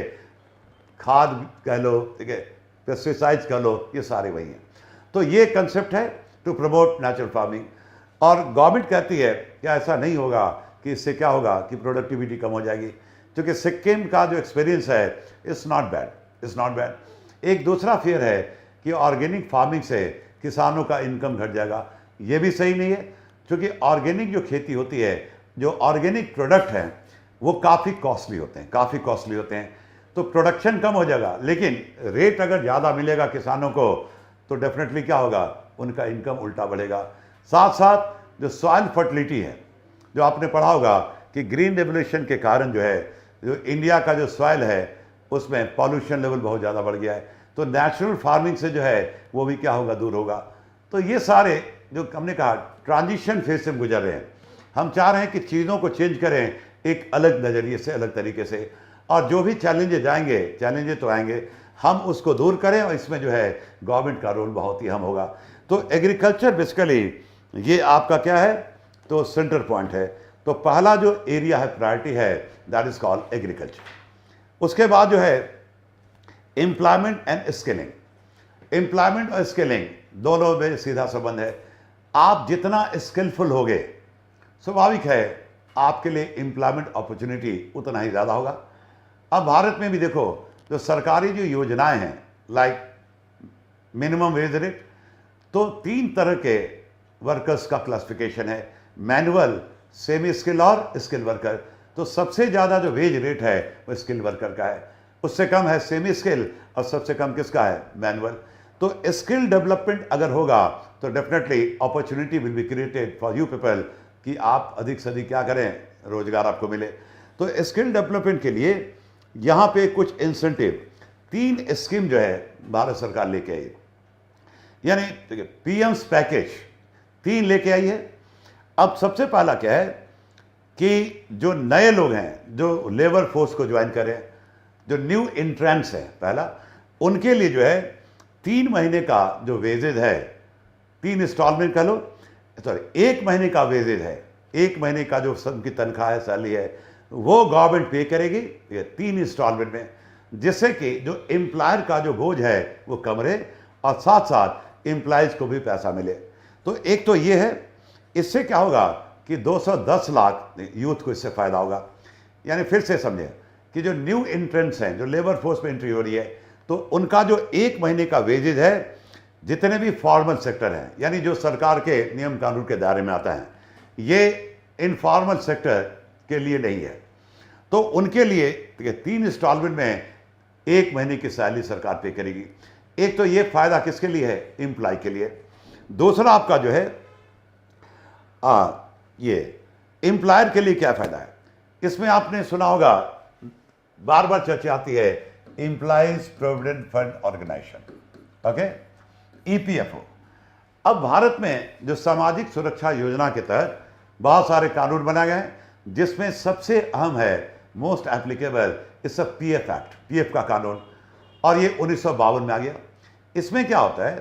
खाद कह लो, ठीक है, पेस्टिसाइड्स कह लो, ये सारे वही हैं। तो ये कंसेप्ट है टू प्रमोट नेचुरल फार्मिंग। और गवर्नमेंट कहती है कि ऐसा नहीं होगा, कि इससे क्या होगा कि प्रोडक्टिविटी कम हो जाएगी, क्योंकि सिक्किम का जो एक्सपीरियंस है इट्स नॉट बैड। एक दूसरा फियर है कि ऑर्गेनिक फार्मिंग से किसानों का इनकम घट जाएगा। ये भी सही नहीं है, क्योंकि ऑर्गेनिक जो खेती होती है, जो ऑर्गेनिक प्रोडक्ट हैं वो काफ़ी कॉस्टली होते हैं, काफ़ी कॉस्टली होते हैं। तो प्रोडक्शन कम हो जाएगा, लेकिन रेट अगर ज़्यादा मिलेगा किसानों को तो डेफिनेटली क्या होगा, उनका इनकम उल्टा बढ़ेगा। साथ साथ जो सॉइल फर्टिलिटी है, जो आपने पढ़ा होगा कि ग्रीन रेवोल्यूशन के कारण जो है, जो इंडिया का जो सॉइल है उसमें पॉल्यूशन लेवल बहुत ज़्यादा बढ़ गया है, तो नेचुरल फार्मिंग से जो है वो भी क्या होगा, दूर होगा। तो ये सारे जो हमने कहा ट्रांजिशन फेज से हम गुजर रहे हैं, हम चाह रहे हैं कि चीज़ों को चेंज करें एक अलग नज़रिए से, अलग तरीके से, और जो भी चैलेंजेस आएंगे, चैलेंजेस तो आएंगे, हम उसको दूर करें, और इसमें जो है गवर्नमेंट का रोल बहुत ही अहम होगा। तो एग्रीकल्चर बेसिकली ये आपका क्या है, तो सेंटर पॉइंट है। तो पहला जो एरिया है, प्रायोरिटी है, दैट इज कॉल्ड एग्रीकल्चर। उसके बाद जो है एम्प्लॉयमेंट एंड स्किलिंग। एम्प्लॉयमेंट और स्किलिंग दोनों में सीधा संबंध है। आप जितना स्किलफुल होगे, स्वाभाविक है आपके लिए एम्प्लॉयमेंट अपॉर्चुनिटी उतना ही ज़्यादा होगा। अब भारत में भी देखो, जो सरकारी जो योजनाएं हैं, लाइक मिनिमम वेज रेट, तो 3 तरह के वर्कर्स का क्लासिफिकेशन है, मैनुअल, सेमी स्किल और स्किल वर्कर। तो सबसे ज़्यादा जो वेज रेट है वो स्किल वर्कर का है, उससे कम है सेमी स्किल, और सबसे कम किसका है, मैनुअल। तो स्किल डेवलपमेंट अगर होगा तो definitely opportunity will be created for you people, कि आप अधिक से अधिक क्या करें, रोजगार आपको मिले। तो स्किल डेवलपमेंट के लिए यहाँ पे कुछ इंसेंटिव, 3 स्कीम जो है भारत सरकार लेके आई, यानी पीएम्स पैकेज 3 लेके आई है। अब सबसे पहला क्या है कि जो नए लोग हैं, जो लेबर फोर्स को ज्वाइन करें, जो न्यू इंट्रेंट्स हैं, पहला उनके लिए जो है 3 महीने का जो वेजेज है, 3 इंस्टॉलमेंट कह लो, सॉरी 1 महीने का वेजेज है, 1 महीने का जो सबकी तनख्वाह है, सैलरी है, वो गवर्नमेंट पे करेगी, ये 3 इंस्टॉलमेंट में, जिससे कि जो एम्प्लॉयर का जो बोझ है वो कम रहे, और साथ साथ एम्प्लॉयज़ को भी पैसा मिले। तो एक तो ये है, इससे क्या होगा कि 210 लाख यूथ को इससे फ़ायदा होगा। यानी फिर से समझें कि जो न्यू एंट्रेंट्स हैं, जो लेबर फोर्स में एंट्री हो रही है, तो उनका जो 1 महीने का वेजेज है, जितने भी फॉर्मल सेक्टर हैं, यानी जो सरकार के नियम कानून के दायरे में आता है, ये इनफॉर्मल सेक्टर के लिए नहीं है। तो उनके लिए 3 इंस्टॉलमेंट में 1 महीने की सैलरी सरकार पे करेगी। एक तो ये फायदा किसके लिए है, एम्प्लॉय के लिए। दूसरा आपका जो है ये एम्प्लॉयर के लिए क्या फायदा है, इसमें आपने सुना होगा, बार बार चर्चा आती है, employees provident fund organisation, okay, EPFO. अब भारत में जो सामाजिक सुरक्षा योजना के तहत बहुत सारे कानून बनाए गए हैं, जिसमें सबसे अहम है, मोस्ट एप्लीकेबल इस पीएफ एक्ट, पीएफ का कानून, और ये 1952 में आ गया। इसमें क्या होता है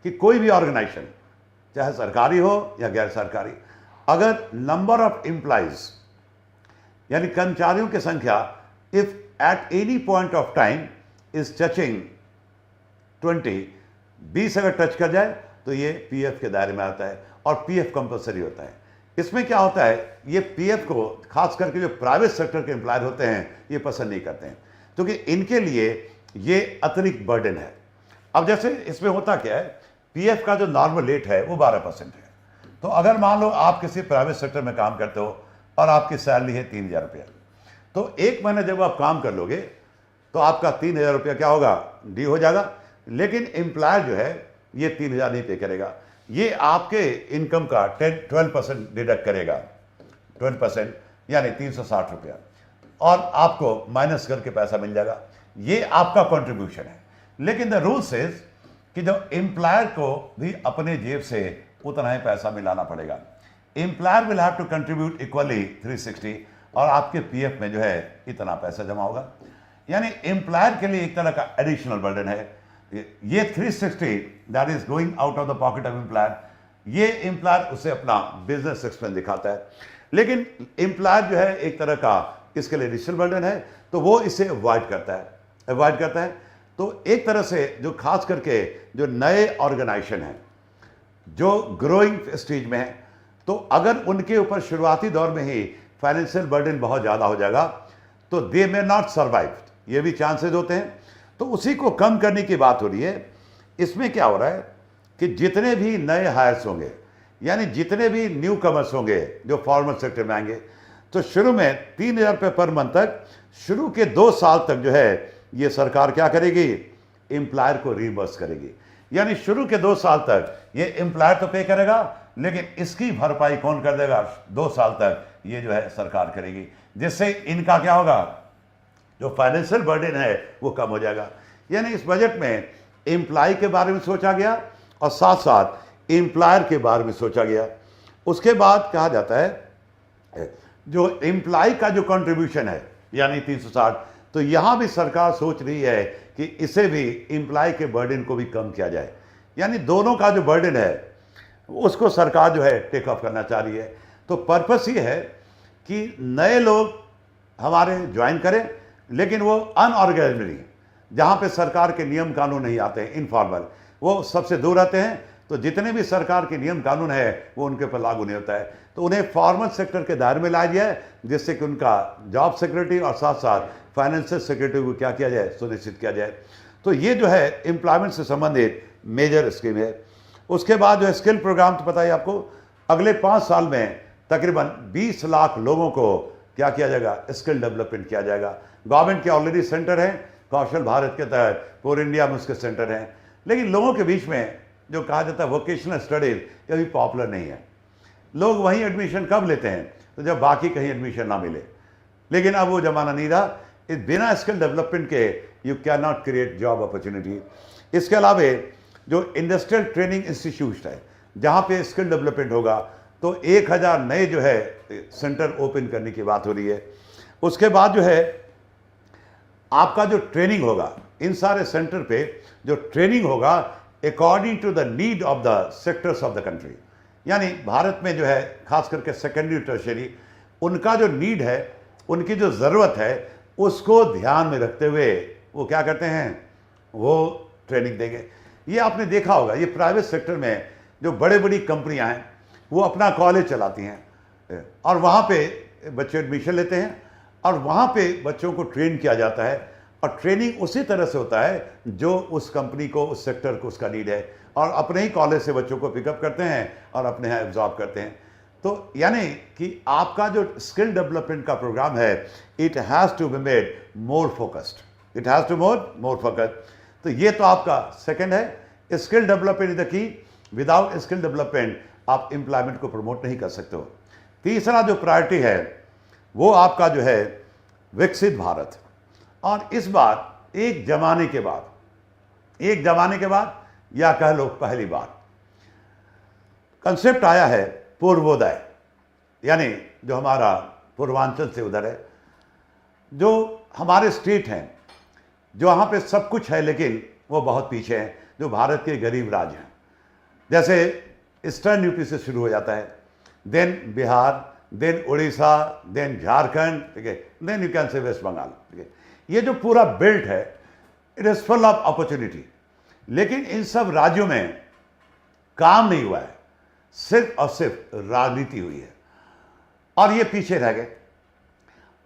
कि कोई भी ऑर्गेनाइजेशन, चाहे सरकारी हो या गैर सरकारी, अगर नंबर ऑफ एम्प्लॉयज यानी कर्मचारियों की संख्या, if at any point of time is touching 20 अगर टच कर जाए तो ये पीएफ के दायरे में आता है, और पीएफ कंपलसरी होता है। इसमें क्या होता है, ये पीएफ को खास करके जो प्राइवेट सेक्टर के एम्प्लॉयर होते हैं ये पसंद नहीं करते हैं, क्योंकि इनके लिए ये अतिरिक्त बर्डन है। अब जैसे इसमें होता क्या है, पीएफ का जो नॉर्मल रेट है वो 12% है। तो अगर मान लो आप किसी प्राइवेट सेक्टर में काम करते हो और आपकी सैलरी है 3000 रुपया, तो 1 महीना जब आप काम कर लोगे तो आपका 3000 रुपया क्या होगा, डी हो जाएगा। लेकिन एम्प्लॉयर जो है ये 3000 नहीं पे करेगा, ये आपके इनकम का 12% डिडक्ट करेगा, 12% यानी 360 रुपया, और आपको माइनस करके पैसा मिल जाएगा। ये आपका कंट्रीब्यूशन है। लेकिन द रूल सेज कि जो एम्प्लॉयर को भी अपने जेब से उतना ही पैसा मिलाना पड़ेगा। Employer will have to contribute equally 360, और आपके पीएफ में जो है इतना पैसा जमा होगा। यानी एम्प्लॉयर के लिए एक तरह का एडिशनल बर्डन है। ये 360 that is going out of the pocket of employer, ये एम्प्लॉयर उसे अपना बिजनेस एक्सपेंस दिखाता है। लेकिन एम्प्लॉयर जो है एक तरह का इसके लिए एडिशनल बर्डन है, तो वो इसे अवॉइड करता है। तो एक तरह से जो खास करके जो नए ऑर्गेनाइजेशन हैं, जो ग्रोइंग स्टेज में है, तो अगर उनके ऊपर शुरुआती दौर में ही फाइनेंशियल बर्डन बहुत ज़्यादा हो जाएगा तो दे मे नॉट सर्वाइव, ये भी चांसेस होते हैं। तो उसी को कम करने की बात हो रही है। इसमें क्या हो रहा है कि जितने भी नए हायर्स होंगे, यानी जितने भी न्यू कमर्स होंगे जो फॉर्मल सेक्टर में आएंगे, तो शुरू में 3,000 रुपये पर मंथ तक, शुरू के 2 साल तक जो है ये सरकार क्या करेगी, एम्प्लॉयर को रिइंबर्स करेगी। यानी शुरू के 2 साल तक ये एम्प्लॉयर तो पे करेगा, लेकिन इसकी भरपाई कौन कर देगा, 2 साल तक ये जो है सरकार करेगी, जिससे इनका क्या होगा, जो फाइनेंशियल बर्डन है वो कम हो जाएगा। यानी इस बजट में एम्प्लॉय के बारे में सोचा गया और साथ साथ एम्प्लॉयर के बारे में सोचा गया। उसके बाद कहा जाता है जो एम्प्लॉय का जो कंट्रीब्यूशन है यानी 360, तो यहाँ भी सरकार सोच रही है कि इसे भी एम्प्लॉय के बर्डन को भी कम किया जाए। यानी दोनों का जो बर्डन है उसको सरकार जो है टेक ऑफ करना चाह रही है। तो पर्पस ये है कि नए लोग हमारे ज्वाइन करें, लेकिन वो अनऑर्गेनाइज्ड, जहाँ पे सरकार के नियम कानून नहीं आते हैं, इनफॉर्मल, वो सबसे दूर रहते हैं। तो जितने भी सरकार के नियम कानून है वो उनके ऊपर लागू नहीं होता है, तो उन्हें फॉर्मल सेक्टर के दायरे में लाया जाए, जिससे कि उनका जॉब सिक्योरिटी और साथ साथ फाइनेंशियल सिक्योरिटी को क्या किया जाए, सुनिश्चित किया जाए। तो ये जो है एम्प्लॉयमेंट से संबंधित मेजर स्कीम है। उसके बाद जो है स्किल प्रोग्राम, तो पता है आपको, अगले 5 साल में तकरीबन 20 लाख लोगों को क्या किया जाएगा, स्किल डेवलपमेंट किया जाएगा। गवर्नमेंट के ऑलरेडी सेंटर हैं, कौशल भारत के तहत पूरे इंडिया में उसके सेंटर हैं, लेकिन लोगों के बीच में जो कहा जाता है वोकेशनल स्टडीज कभी पॉपुलर नहीं है। लोग वहीं एडमिशन कब लेते हैं, तो जब बाकी कहीं एडमिशन ना मिले। लेकिन अब वो ज़माना नहीं रहा, इस बिना स्किल डेवलपमेंट के you can not create job opportunity. इसके अलावा जो इंडस्ट्रियल ट्रेनिंग इंस्टीट्यूट है जहाँ पे स्किल डेवलपमेंट होगा, तो 1000 नए जो है सेंटर ओपन करने की बात हो रही है। उसके बाद जो है आपका जो ट्रेनिंग होगा, इन सारे सेंटर पे जो ट्रेनिंग होगा according to the need of the sectors of the country. यानी भारत में जो है खास करके सेकेंडरी टर्शरी, उनका जो नीड है, उनकी जो ज़रूरत है, उसको ध्यान में रखते हुए वो क्या करते हैं, वो ट्रेनिंग देंगे। ये आपने देखा होगा, ये प्राइवेट सेक्टर में जो बड़े बड़ी कंपनियां हैं वो अपना कॉलेज चलाती हैं और वहाँ पे बच्चे एडमिशन लेते हैं और वहाँ पे बच्चों को ट्रेन किया जाता है, और ट्रेनिंग उसी तरह से होता है जो उस कंपनी को, उस सेक्टर को उसका नीड है, और अपने ही कॉलेज से बच्चों को पिकअप करते हैं और अपने यहाँ एब्जॉर्ब करते हैं। तो यानी कि आपका जो स्किल डेवलपमेंट का प्रोग्राम है, it has to be made more focused, it has to more focused. तो ये तो आपका सेकंड है, skill development is the key. Without skill development आप एम्प्लॉयमेंट को प्रमोट नहीं कर सकते हो। तीसरा जो प्रायोरिटी है वो आपका जो है विकसित भारत। और इस बार एक जमाने के बाद या कह लो पहली बार कंसेप्ट आया है पूर्वोदय, यानी जो हमारा पूर्वांचल से उधर है, जो हमारे स्टेट हैं, जो वहाँ पे सब कुछ है लेकिन वो बहुत पीछे हैं, जो भारत के गरीब राज्य हैं। जैसे ईस्टर्न यूपी से शुरू हो जाता है, then Bihar, then Orissa, then Jharkhand, ठीक है, then you can say West Bengal, ठीक है। ये जो पूरा बेल्ट है, it is full of opportunity, लेकिन इन सब राज्यों में काम नहीं हुआ है, सिर्फ और सिर्फ राजनीति हुई है और ये पीछे रह गए।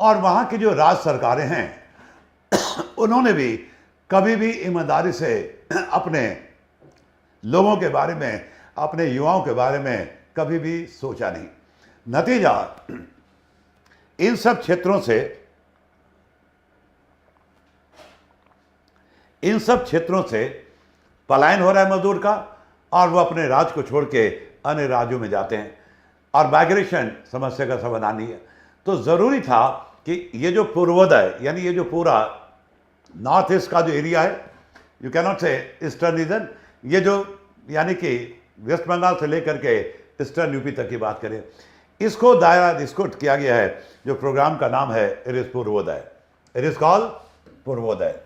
और वहाँ की जो राज्य सरकारें हैं उन्होंने भी कभी भी ईमानदारी से अपने लोगों के बारे में, अपने युवाओं के बारे में कभी भी सोचा नहीं। नतीजा इन सब क्षेत्रों से पलायन हो रहा है मजदूर का, और वो अपने राज्य को छोड़ के अन्य राज्यों में जाते हैं, और माइग्रेशन समस्या का समाधान नहीं है। तो ज़रूरी था कि ये जो पूर्वोदय, यानी ये जो पूरा नॉर्थ ईस्ट का जो एरिया है, यू कैन नॉट से ईस्टर्न रीजन, ये जो यानी कि वेस्ट बंगाल से लेकर के ईस्टर्न यूपी तक की बात करें, इसको दायरा इसको किया गया है, जो प्रोग्राम का नाम है it is Purvodaya, it is called Purvodaya,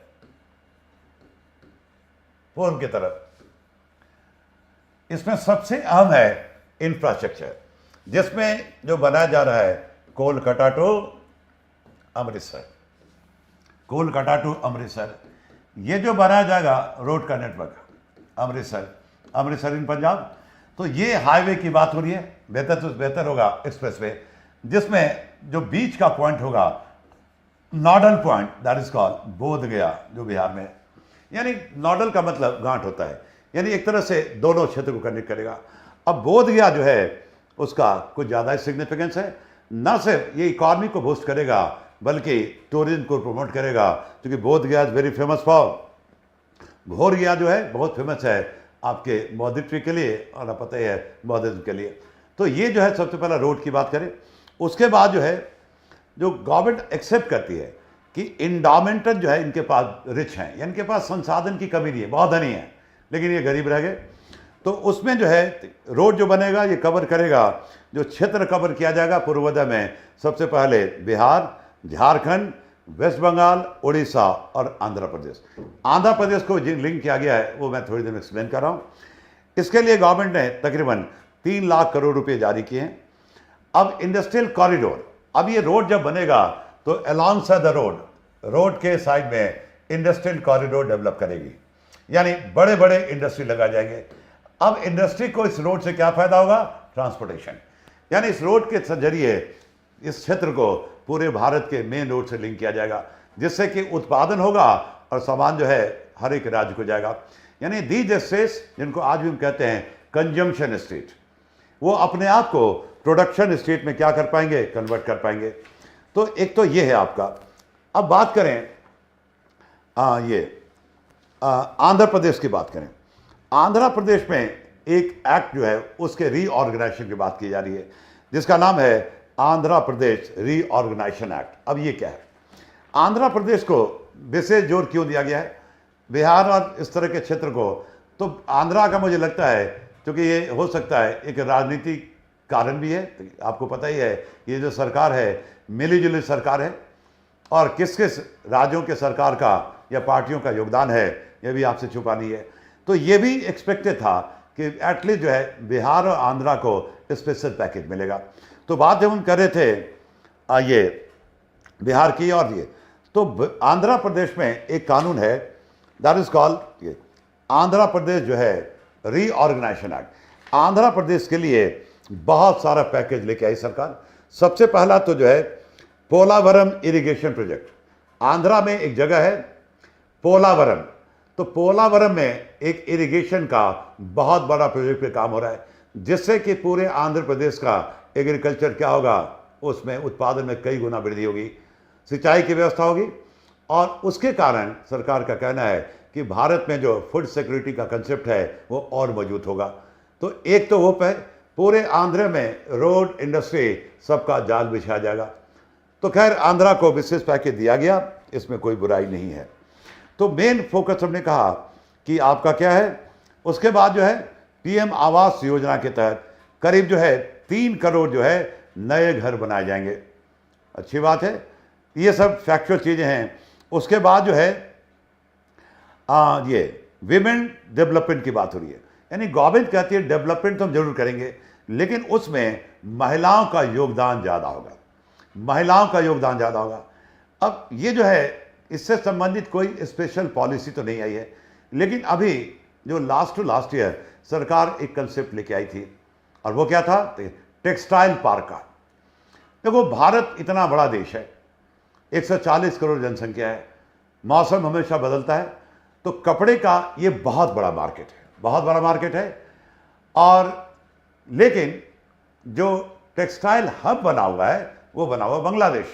पूर्व की तरफ। इसमें सबसे अहम है इंफ्रास्ट्रक्चर, जिसमें जो बनाया जा रहा है कोलकाता टू अमृतसर, कोलकाता टू अमृतसर, ये जो बनाया जाएगा रोड का नेटवर्क, अमृतसर इन पंजाब, तो ये हाईवे की बात हो रही है। बेहतर होगा एक्सप्रेसवे, जिसमें जो बीच का पॉइंट होगा, nodal point, that is called बोध गया, जो बिहार में, यानी नॉडल का मतलब गांठ होता है, यानी एक तरह से दोनों क्षेत्र को कनेक्ट करेगा। अब बोध गया जो है उसका कुछ ज़्यादा सिग्निफिकेंस है, न सिर्फ ये इकॉनमी को बूस्ट करेगा बल्कि टूरिज्म को प्रमोट करेगा, क्योंकि बोध गया इज वेरी फेमस फॉर, बोध गया जो है बहुत फेमस है आपके बौद्धित्व के लिए और पता ही है बौद्धिज्म के लिए। तो ये जो है सबसे पहला रोड की बात करें। उसके बाद जो है जो गवर्नमेंट एक्सेप्ट करती है कि इंडामेंटल जो है इनके पास रिच हैं, या इनके पास संसाधन की कमी नहीं है, बहुत धनी है लेकिन ये गरीब रह गए, तो उसमें जो है रोड जो बनेगा ये कवर करेगा, जो क्षेत्र कवर किया जाएगा पूर्वोदय में सबसे पहले बिहार, झारखंड, वेस्ट बंगाल, उड़ीसा और आंध्र प्रदेश। आंध्र प्रदेश को जिन लिंक किया गया है वो मैं थोड़ी देर में एक्सप्लेन कर रहा हूँ। इसके लिए गवर्नमेंट ने तकरीबन 3 लाख करोड़ रुपए जारी किए हैं। अब इंडस्ट्रियल कॉरिडोर, अब ये रोड जब बनेगा तो अलॉन्ग साइड द रोड के साइड में इंडस्ट्रियल कॉरिडोर डेवलप करेगी, यानी बड़े बड़े इंडस्ट्री लगा जाएंगे। अब इंडस्ट्री को इस रोड से क्या फायदा होगा? ट्रांसपोर्टेशन, यानी इस रोड के जरिए इस क्षेत्र को पूरे भारत के मेन रोड से लिंक किया जाएगा, जिससे कि उत्पादन होगा और सामान जो है हर एक राज्य को जाएगा। यानी दीज स्टेट्स, जिनको आज भी हम कहते हैं कंजम्पशन स्टेट, वो अपने आप को प्रोडक्शन स्टेट में क्या कर पाएंगे? कन्वर्ट कर पाएंगे। तो एक तो ये है आपका। अब बात करें आंध्र प्रदेश की बात करें। आंध्र प्रदेश में एक एक्ट जो है उसके रीऑर्गेनाइजेशन की बात की जा रही है, जिसका नाम है आंध्र प्रदेश रीऑर्गेनाइजेशन एक्ट। अब ये क्या है? आंध्र प्रदेश को विशेष जोर क्यों दिया गया है? बिहार और इस तरह के क्षेत्र को, तो आंध्रा का मुझे लगता है क्योंकि ये हो सकता है एक राजनीतिक कारण भी है। आपको पता ही है ये जो सरकार है मिलीजुली सरकार है, और किस किस राज्यों के सरकार का या पार्टियों का योगदान है ये भी आपसे छुपा नहीं है। तो ये भी एक्सपेक्टेड था कि एटलीस्ट जो है बिहार और आंध्रा को स्पेशल पैकेज मिलेगा। तो बात जब हम कर रहे थे ये बिहार की और ये, तो आंध्र प्रदेश में एक कानून है दैट इज कॉल्ड ये आंध्र प्रदेश जो है रीऑर्गेनाइजेशन एक्ट। आंध्र प्रदेश के लिए बहुत सारा पैकेज लेके आई सरकार। सबसे पहला तो जो है पोलावरम इरिगेशन प्रोजेक्ट। आंध्रा में एक जगह है पोलावरम, तो पोलावरम में एक इरिगेशन का बहुत बड़ा प्रोजेक्ट पे काम हो रहा है, जिससे कि पूरे आंध्र प्रदेश का एग्रीकल्चर क्या होगा, उसमें उत्पादन में कई गुना वृद्धि होगी, सिंचाई की व्यवस्था होगी, और उसके कारण सरकार का कहना है कि भारत में जो फूड सिक्योरिटी का कंसेप्ट है वो और मजबूत होगा। तो एक तो वो पूरे आंध्र में रोड इंडस्ट्री सबका जाल बिछाया जाएगा। तो खैर आंध्रा को विशेष पैकेज दिया गया, इसमें कोई बुराई नहीं है। तो मेन फोकस हमने कहा कि आपका क्या है। उसके बाद जो है पीएम आवास योजना के तहत करीब जो है 3 करोड़ जो है नए घर बनाए जाएंगे। अच्छी बात है, ये सब फैक्चुअल चीज़ें हैं। उसके बाद जो है ये विमेन डेवलपमेंट की बात हो रही है, यानी गवर्नमेंट कहती है डेवलपमेंट तो हम जरूर करेंगे, लेकिन उसमें महिलाओं का योगदान ज़्यादा होगा, महिलाओं का योगदान ज़्यादा होगा। अब ये जो है इससे संबंधित कोई स्पेशल पॉलिसी तो नहीं आई है, लेकिन अभी जो लास्ट टू लास्ट ईयर सरकार एक कंसेप्ट लेके आई थी, और वो क्या था? टेक्सटाइल पार्क का। देखो भारत इतना बड़ा देश है, 140 करोड़ जनसंख्या है, मौसम हमेशा बदलता है, तो कपड़े का ये बहुत बड़ा मार्केट है, बहुत बड़ा मार्केट है। और लेकिन जो टेक्सटाइल हब बना हुआ है वो बना हुआ बांग्लादेश।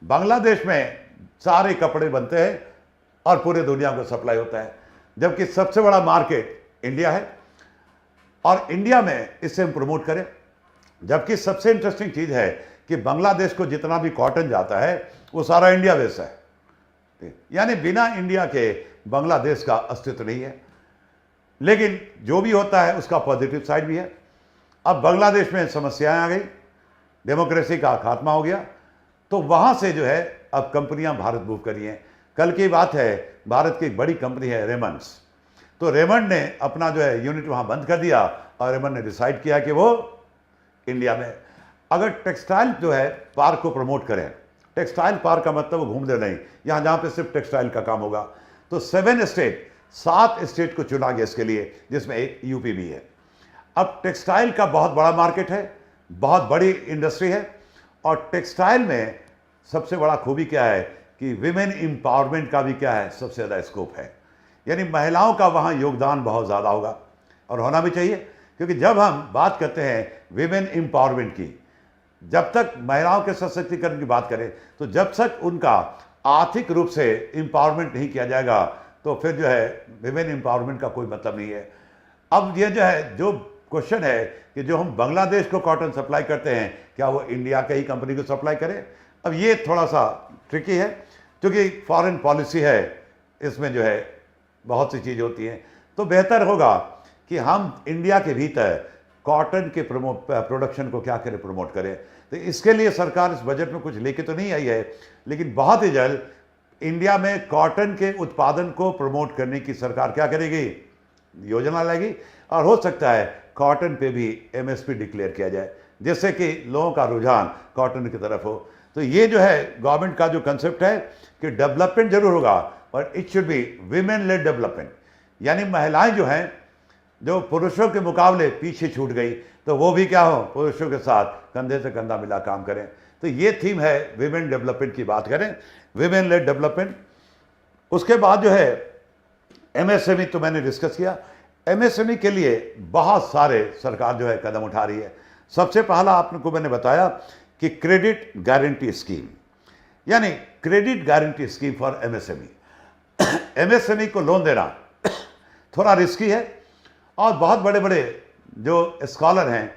बांग्लादेश में सारे कपड़े बनते हैं और पूरे दुनिया को सप्लाई होता है, जबकि सबसे बड़ा मार्केट इंडिया है, और इंडिया में इसे हम प्रमोट करें। जबकि सबसे इंटरेस्टिंग चीज़ है कि बांग्लादेश को जितना भी कॉटन जाता है वो सारा इंडिया बेस्ड है, यानी बिना इंडिया के बांग्लादेश का अस्तित्व नहीं है। लेकिन जो भी होता है उसका पॉजिटिव साइड भी है। अब बांग्लादेश में समस्याएं आ गई, डेमोक्रेसी का खात्मा हो गया, तो वहाँ से जो है अब कंपनियां भारत मूव करी हैं। कल की बात है, भारत की एक बड़ी कंपनी है रेमंड्स, तो रेमंड ने अपना जो है यूनिट वहाँ बंद कर दिया, और रेमंड ने डिसाइड किया कि वो इंडिया में अगर टेक्सटाइल जो है पार्क को प्रमोट करें। टेक्सटाइल पार्क का मतलब वो घूमते नहीं, यहाँ जहाँ पे सिर्फ टेक्सटाइल का काम होगा। तो 7 स्टेट को चुना गया इसके लिए, जिसमें एक यूपी भी है। अब टेक्सटाइल का बहुत बड़ा मार्केट है, बहुत बड़ी इंडस्ट्री है, और टेक्सटाइल में सबसे बड़ा खूबी क्या है कि विमेन एम्पावरमेंट का भी क्या है, सबसे ज़्यादा स्कोप है, यानी महिलाओं का वहाँ योगदान बहुत ज़्यादा होगा, और होना भी चाहिए, क्योंकि जब हम बात करते हैं विमेन एम्पावरमेंट की, जब तक महिलाओं के सशक्तिकरण की बात करें, तो जब तक उनका आर्थिक रूप से एम्पावरमेंट नहीं किया जाएगा तो फिर जो है विमेन एम्पावरमेंट का कोई मतलब नहीं है। अब ये जो है, जो क्वेश्चन है कि जो हम बांग्लादेश को कॉटन सप्लाई करते हैं, क्या वो इंडिया के ही कंपनी को सप्लाई करें? अब ये थोड़ा सा ट्रिकी है, क्योंकि फॉरेन पॉलिसी है, इसमें जो है बहुत सी चीज़ होती हैं। तो बेहतर होगा कि हम इंडिया के भीतर कॉटन के प्रोडक्शन को क्या करें, प्रमोट करें। तो इसके लिए सरकार इस बजट में कुछ लेके तो नहीं आई है, लेकिन बहुत ही जल्द इंडिया में कॉटन के उत्पादन को प्रमोट करने की सरकार क्या करेगी, योजना लाएगी। और हो सकता है कॉटन पे भी एमएसपी डिक्लेयर किया जाए, जिससे कि लोगों का रुझान कॉटन की तरफ हो। तो ये जो है गवर्नमेंट का जो कंसेप्ट है कि डेवलपमेंट जरूर होगा, but it should B women lead development, यानी महिलाएं जो हैं, जो पुरुषों के मुकाबले पीछे छूट गई, तो वो भी क्या हो, पुरुषों के साथ कंधे से कंधा मिला काम करें। तो ये थीम है, विमेन डेवलपमेंट की बात करें, विमेन लेड डेवलपमेंट। उसके बाद जो है एमएसएमई, तो मैंने डिस्कस किया। एमएसएमई के लिए बहुत सारे सरकार जो है कदम उठा रही है। सबसे पहला आपको मैंने बताया कि क्रेडिट गारंटी स्कीम, यानी credit guarantee scheme for MSME. MSME को लोन देना थोड़ा रिस्की है, और बहुत बड़े बड़े जो स्कॉलर हैं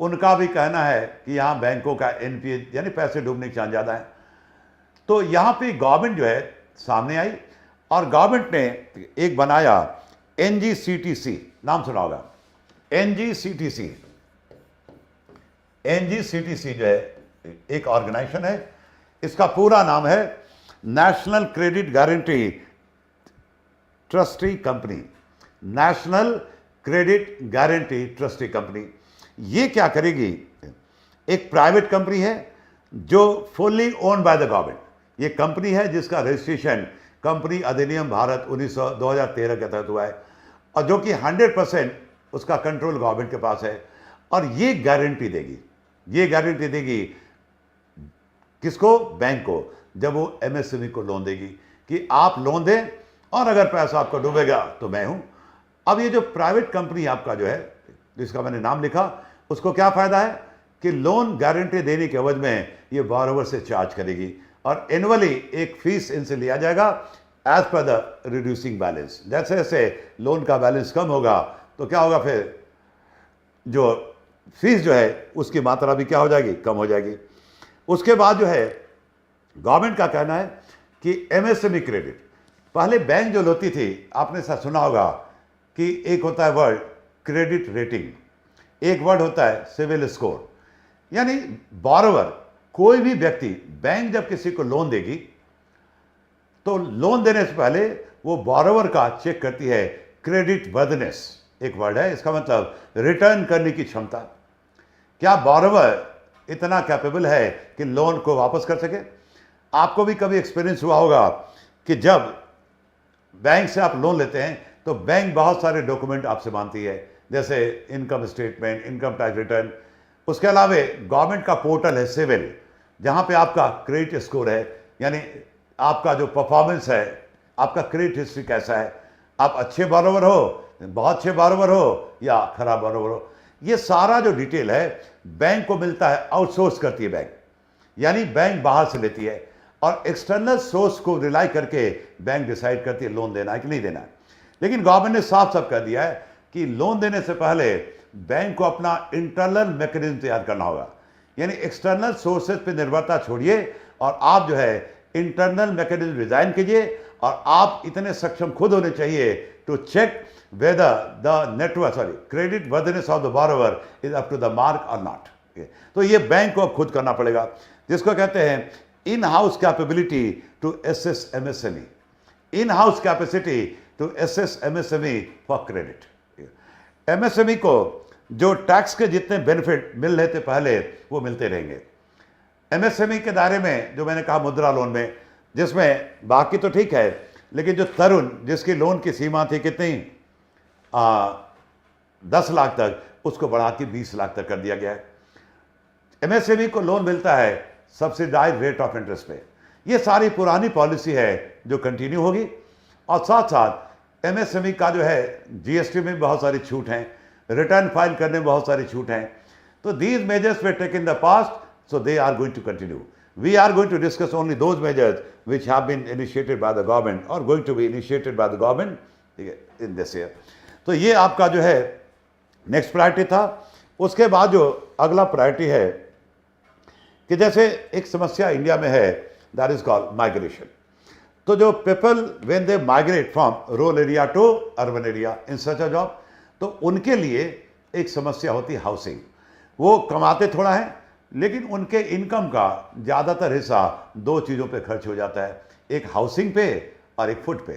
उनका भी कहना है कि यहाँ बैंकों का एनपीए यानी पैसे डूबने के चांस ज़्यादा है। तो यहाँ पे गवर्नमेंट जो है सामने आई, और गवर्नमेंट ने एक बनाया एनजीसीटीसी, नाम सुना होगा, एनजीसीटीसी। एनजीसीटीसी जो है एक ऑर्गेनाइजेशन है, इसका पूरा नाम है national credit guarantee trustee company, national credit guarantee trustee company. ये क्या करेगी, एक प्राइवेट कंपनी है जो fully owned by the government. ये कंपनी है जिसका रजिस्ट्रेशन कंपनी अधिनियम भारत 2013 के तहत हुआ है, और जो कि 100% उसका कंट्रोल गवर्नमेंट के पास है। और ये गारंटी देगी, ये गारंटी देगी किसको, बैंक को, जब वो एमएसएमई को लोन देगी कि आप लोन दें और अगर पैसा आपका डूबेगा तो मैं हूं। अब ये जो प्राइवेट कंपनी आपका जो है, जिसका मैंने नाम लिखा, उसको क्या फायदा है कि लोन गारंटी देने के एवज में ये बोरोवर से चार्ज करेगी, और एनुअली एक फीस इनसे लिया जाएगा as per the reducing balance. जैसे जैसे लोन का बैलेंस कम होगा तो क्या होगा, फिर जो फीस जो है उसकी मात्रा भी क्या हो जाएगी, कम हो जाएगी। उसके बाद जो है गवर्नमेंट का कहना है कि एमएसएमई क्रेडिट, पहले बैंक जो लेती थी, आपने ऐसा सुना होगा कि एक होता है वर्ड क्रेडिट रेटिंग, एक वर्ड होता है सिविल स्कोर। यानी बोरोवर, कोई भी व्यक्ति, बैंक जब किसी को लोन देगी तो लोन देने से पहले वो बोरोवर का चेक करती है क्रेडिट वर्दनेस, एक वर्ड है, इसका मतलब रिटर्न करने की क्षमता। क्या बोरोवर इतना कैपेबल है कि लोन को वापस कर सके? आपको भी कभी एक्सपीरियंस हुआ होगा कि जब बैंक से आप लोन लेते हैं तो बैंक बहुत सारे डॉक्यूमेंट आपसे मांगती है, जैसे income statement, income tax return. उसके अलावा गवर्नमेंट का पोर्टल है सिविल, जहां पे आपका क्रेडिट स्कोर है, यानी आपका जो परफॉर्मेंस है, आपका क्रेडिट हिस्ट्री कैसा है, आप अच्छे बोरोवर हो, बहुत अच्छे बोरोवर हो या खराब बोरोवर हो। ये सारा जो डिटेल है बैंक को मिलता है, आउटसोर्स करती है बैंक, यानी बैंक बाहर से लेती है, और एक्सटर्नल सोर्स को रिलाई करके बैंक डिसाइड करती है लोन देना है कि नहीं देना है। लेकिन गवर्नमेंट ने साफ साफ कह दिया है कि लोन देने से पहले बैंक को अपना इंटरनल मैकेनिज्म तैयार करना होगा, यानी एक्सटर्नल सोर्सेज पे निर्भरता छोड़िए और आप जो है इंटरनल मैकेनिज्म डिजाइन कीजिए, और आप इतने सक्षम खुद होने चाहिए to check whether the network credit worthiness of the borrower is up to the mark और नॉट। तो ये बैंक को अब खुद करना पड़ेगा, जिसको कहते हैं in house capability to assess MSME, in house capacity to assess MSME for credit. MSME को जो टैक्स के जितने बेनिफिट मिल रहे थे पहले, वो मिलते रहेंगे। एमएसएमई के दायरे में जो मैंने कहा मुद्रा लोन में, जिसमें बाकी तो ठीक है, लेकिन जो तरुण जिसकी लोन की सीमा थी कितनी, 10 लाख तक, उसको बढ़ा के 20 लाख तक कर दिया गया है। एमएसएमई को लोन मिलता है सब्सिडाइज रेट ऑफ इंटरेस्ट पे। ये सारी पुरानी पॉलिसी है जो कंटिन्यू होगी, और साथ साथ एमएसएमई का जो है जीएसटी में बहुत सारी छूट हैं, रिटर्न फाइल करने में बहुत सारी छूट हैं। तो these measures they take in the past, so they are going to continue. We are going to discuss only those measures which have been initiated by the government or going to be initiated by the government in this year. तो ये आपका जो है next priority था। उसके बाद जो अगला प्रायोरिटी है कि जैसे एक समस्या इंडिया में है, दैट इज कॉल्ड माइग्रेशन। तो जो people when they migrate from rural area to urban area in such a job, तो उनके लिए एक समस्या होती है हाउसिंग। वो कमाते थोड़ा है लेकिन उनके इनकम का ज़्यादातर हिस्सा दो चीज़ों पे खर्च हो जाता है, एक हाउसिंग पे और एक फूड पे।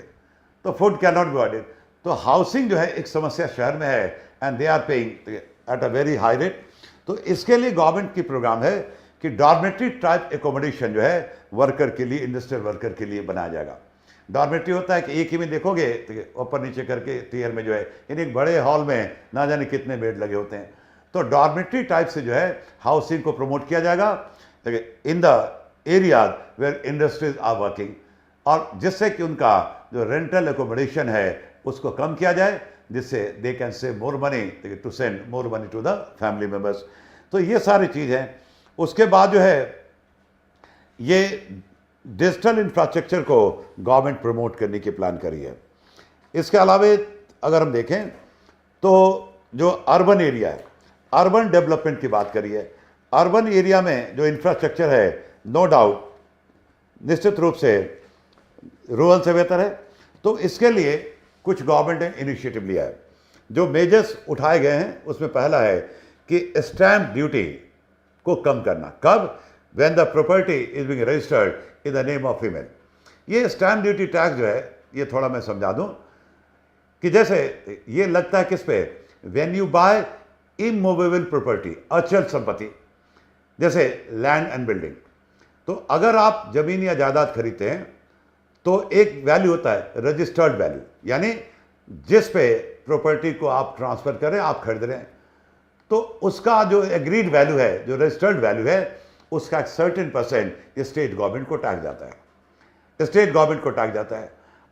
तो food can not be avoided. तो हाउसिंग जो है एक समस्या शहर में है and they are paying at a very high rate. तो इसके लिए गवर्नमेंट की प्रोग्राम है कि डॉर्मेट्री टाइप एकोमोडेशन जो है वर्कर के लिए, इंडस्ट्रियल वर्कर के लिए बनाया जाएगा। डॉर्मेट्री होता है कि एक ही में देखोगे ऊपर नीचे करके टियर में जो है, यानी एक बड़े हॉल में ना जाने कितने बेड लगे होते हैं। तो डॉर्मेट्री टाइप से जो है हाउसिंग को प्रमोट किया जाएगा in the areas where industries are working, और जिससे कि उनका जो रेंटल एकोमोडेशन है उसको कम किया जाए, जिससे they can save more money to send more money to the family members. तो ये सारी चीज़ है। उसके बाद जो है ये डिजिटल इंफ्रास्ट्रक्चर को गवर्नमेंट प्रमोट करने की प्लान करी है। इसके अलावा अगर हम देखें तो जो अर्बन एरिया है, अर्बन डेवलपमेंट की बात करी है। अर्बन एरिया में जो इंफ्रास्ट्रक्चर है नो डाउट निश्चित रूप से रूरल से बेहतर है। तो इसके लिए कुछ गवर्नमेंट ने इनिशिएटिव लिया है। जो मेजर्स उठाए गए हैं उसमें पहला है कि स्टैम्प ड्यूटी को कम करना। कब? When the property is being registered in the name of female. ये स्टैम्प ड्यूटी टैक्स जो है, ये थोड़ा मैं समझा दूं कि जैसे ये लगता है किस पे, when you buy immovable property, अचल संपत्ति जैसे लैंड एंड बिल्डिंग। तो अगर आप जमीन या जायदाद खरीदते हैं तो एक वैल्यू होता है रजिस्टर्ड वैल्यू, यानी जिस पे प्रॉपर्टी को आप ट्रांसफर करें, आप खरीद रहे हैं, तो उसका जो एग्रीड वैल्यू है, जो रजिस्टर्ड वैल्यू है, उसका एक सर्टेन परसेंट स्टेट गवर्नमेंट को टैक्स जाता है। स्टेट गवर्नमेंट को टैक्स जाता है।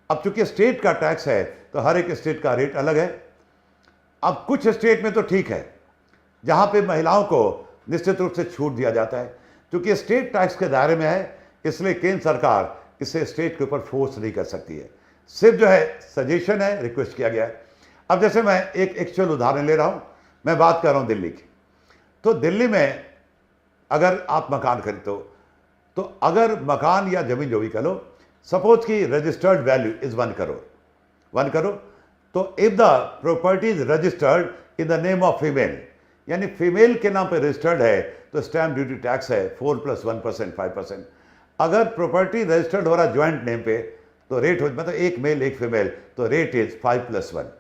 अब चूंकि स्टेट का टैक्स है तो हर एक स्टेट का रेट अलग है। अब कुछ स्टेट में तो ठीक है जहां पे महिलाओं को निश्चित रूप से छूट दिया जाता है, क्योंकि स्टेट टैक्स के दायरे में है, इसलिए केंद्र सरकार इसे स्टेट के ऊपर फोर्स नहीं कर सकती है। सिर्फ जो है सजेशन है, रिक्वेस्ट किया गया है। अब जैसे मैं एक एक्चुअल उदाहरण ले रहा हूं, मैं बात कर रहा हूं दिल्ली की। तो दिल्ली में अगर आप मकान खरीदो तो अगर मकान या जमीन जो भी कह लो, सपोज की registered value is 1 crore, 1 crore, तो if the property is registered in the name of female, यानी फीमेल के नाम पे रजिस्टर्ड है, तो स्टैम्प ड्यूटी टैक्स है 4 + 1%, 5%। अगर प्रॉपर्टी रजिस्टर्ड हो रहा है ज्वाइंट नेम पे तो रेट हो, मतलब एक मेल एक फीमेल, तो रेट इज 5+1।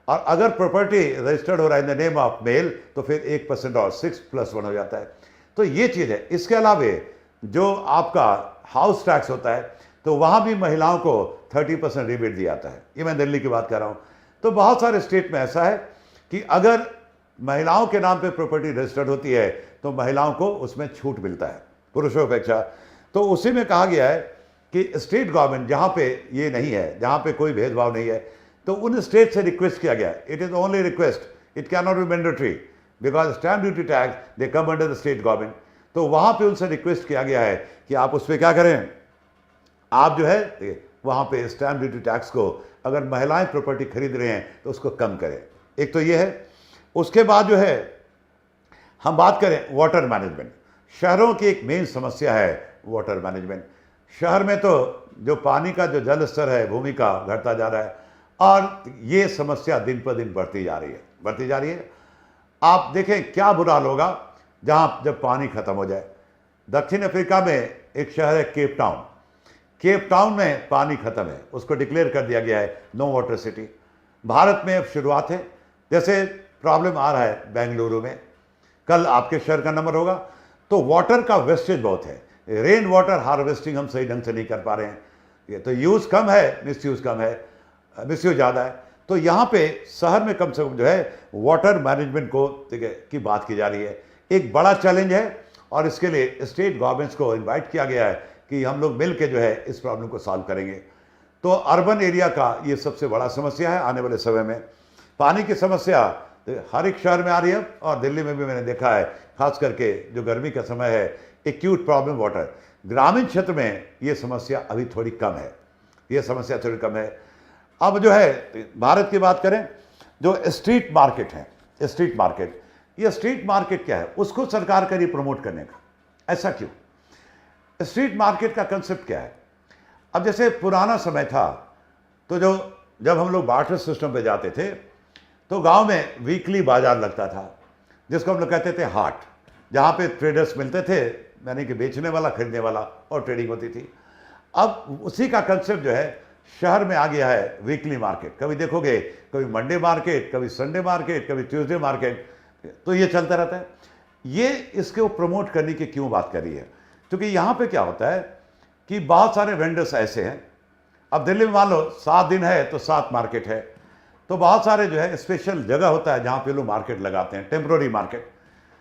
और अगर प्रॉपर्टी रजिस्टर्ड हो रहा है इन द नेम ऑफ मेल तो फिर 1% और 6+1 हो जाता है। तो ये चीज़ है। इसके अलावा जो आपका हाउस टैक्स होता है तो वहाँ भी महिलाओं को 30% रिबेट दिया जाता है। ये मैं दिल्ली की बात कर रहा हूँ। तो बहुत सारे स्टेट में ऐसा है कि अगर महिलाओं के नाम पे प्रॉपर्टी रजिस्टर्ड होती है तो महिलाओं को उसमें छूट मिलता है पुरुषों अपेक्षा। तो उसी में कहा गया है कि स्टेट गवर्नमेंट जहाँ पे ये नहीं है, जहाँ पे कोई भेदभाव नहीं है, तो उन स्टेट से रिक्वेस्ट किया गया, it is only request, it can not be mandatory because stamp duty tax they come under the state government. तो वहाँ पे उनसे रिक्वेस्ट किया गया है कि आप उस पर क्या करें, आप जो है वहाँ पे स्टैम्प ड्यूटी टैक्स को, अगर महिलाएं प्रॉपर्टी खरीद रहे हैं तो उसको कम करें। एक तो ये है। उसके बाद जो है हम बात करें वाटर मैनेजमेंट। शहरों की एक मेन समस्या है वाटर मैनेजमेंट। शहर में तो जो पानी का जो जल स्तर है भूमि का घटता जा रहा है और ये समस्या दिन पर दिन बढ़ती जा रही है। आप देखें क्या बुरा हाल होगा जहाँ जब पानी खत्म हो जाए। दक्षिण अफ्रीका में एक शहर है केप टाउन। केप टाउन में पानी खत्म है, उसको डिक्लेयर कर दिया गया है नो वाटर सिटी। भारत में अब शुरुआत है। जैसे प्रॉब्लम आ रहा है बेंगलुरु में, कल आपके शहर का नंबर होगा। तो वाटर का वेस्टेज बहुत है। रेन वाटर हार्वेस्टिंग हम सही ढंग से नहीं कर पा रहे हैं। ये तो यूज़ कम है, मिसयूज़ कम है, मिसयूज़ ज़्यादा है। तो यहाँ पे शहर में कम से कम जो है वाटर मैनेजमेंट को की बात की जा रही है। एक बड़ा चैलेंज है और इसके लिए स्टेट गवर्नमेंट्स को इनवाइट किया गया है कि हम लोग मिल के जो है इस प्रॉब्लम को सॉल्व करेंगे। तो अर्बन एरिया का ये सबसे बड़ा समस्या है आने वाले समय में। पानी की समस्या हर एक शहर में आ रही है और दिल्ली में भी मैंने देखा है, खास करके जो गर्मी का समय है, एक्यूट प्रॉब्लम वाटर। ग्रामीण क्षेत्र में ये समस्या अभी थोड़ी कम है, ये समस्या थोड़ी कम है। अब जो है भारत की बात करें, जो स्ट्रीट मार्केट है, स्ट्रीट मार्केट, ये स्ट्रीट मार्केट क्या है, उसको सरकार करी प्रमोट करने का। ऐसा क्यों? स्ट्रीट मार्केट का कंसेप्ट क्या है? अब जैसे पुराना समय था तो जब हम लोग बार्टर सिस्टम पे जाते थे तो गांव में वीकली बाजार लगता था, जिसको हम लोग कहते थे हाट, जहाँ पे ट्रेडर्स मिलते थे, यानी कि बेचने वाला खरीदने वाला, और ट्रेडिंग होती थी। अब उसी का कंसेप्ट जो है शहर में आ गया है, वीकली मार्केट। कभी देखोगे, कभी मंडे मार्केट, कभी संडे मार्केट, कभी ट्यूसडे मार्केट, तो ये चलता रहता है। ये इसको प्रमोट करने की क्यों बात करी है? क्योंकि यहाँ पे क्या होता है कि बहुत सारे वेंडर्स ऐसे हैं। अब दिल्ली में मान लो 7 दिन है तो 7 मार्केट है, तो बहुत सारे जो है स्पेशल जगह होता है जहाँ पे लोग मार्केट लगाते हैं, temporary market,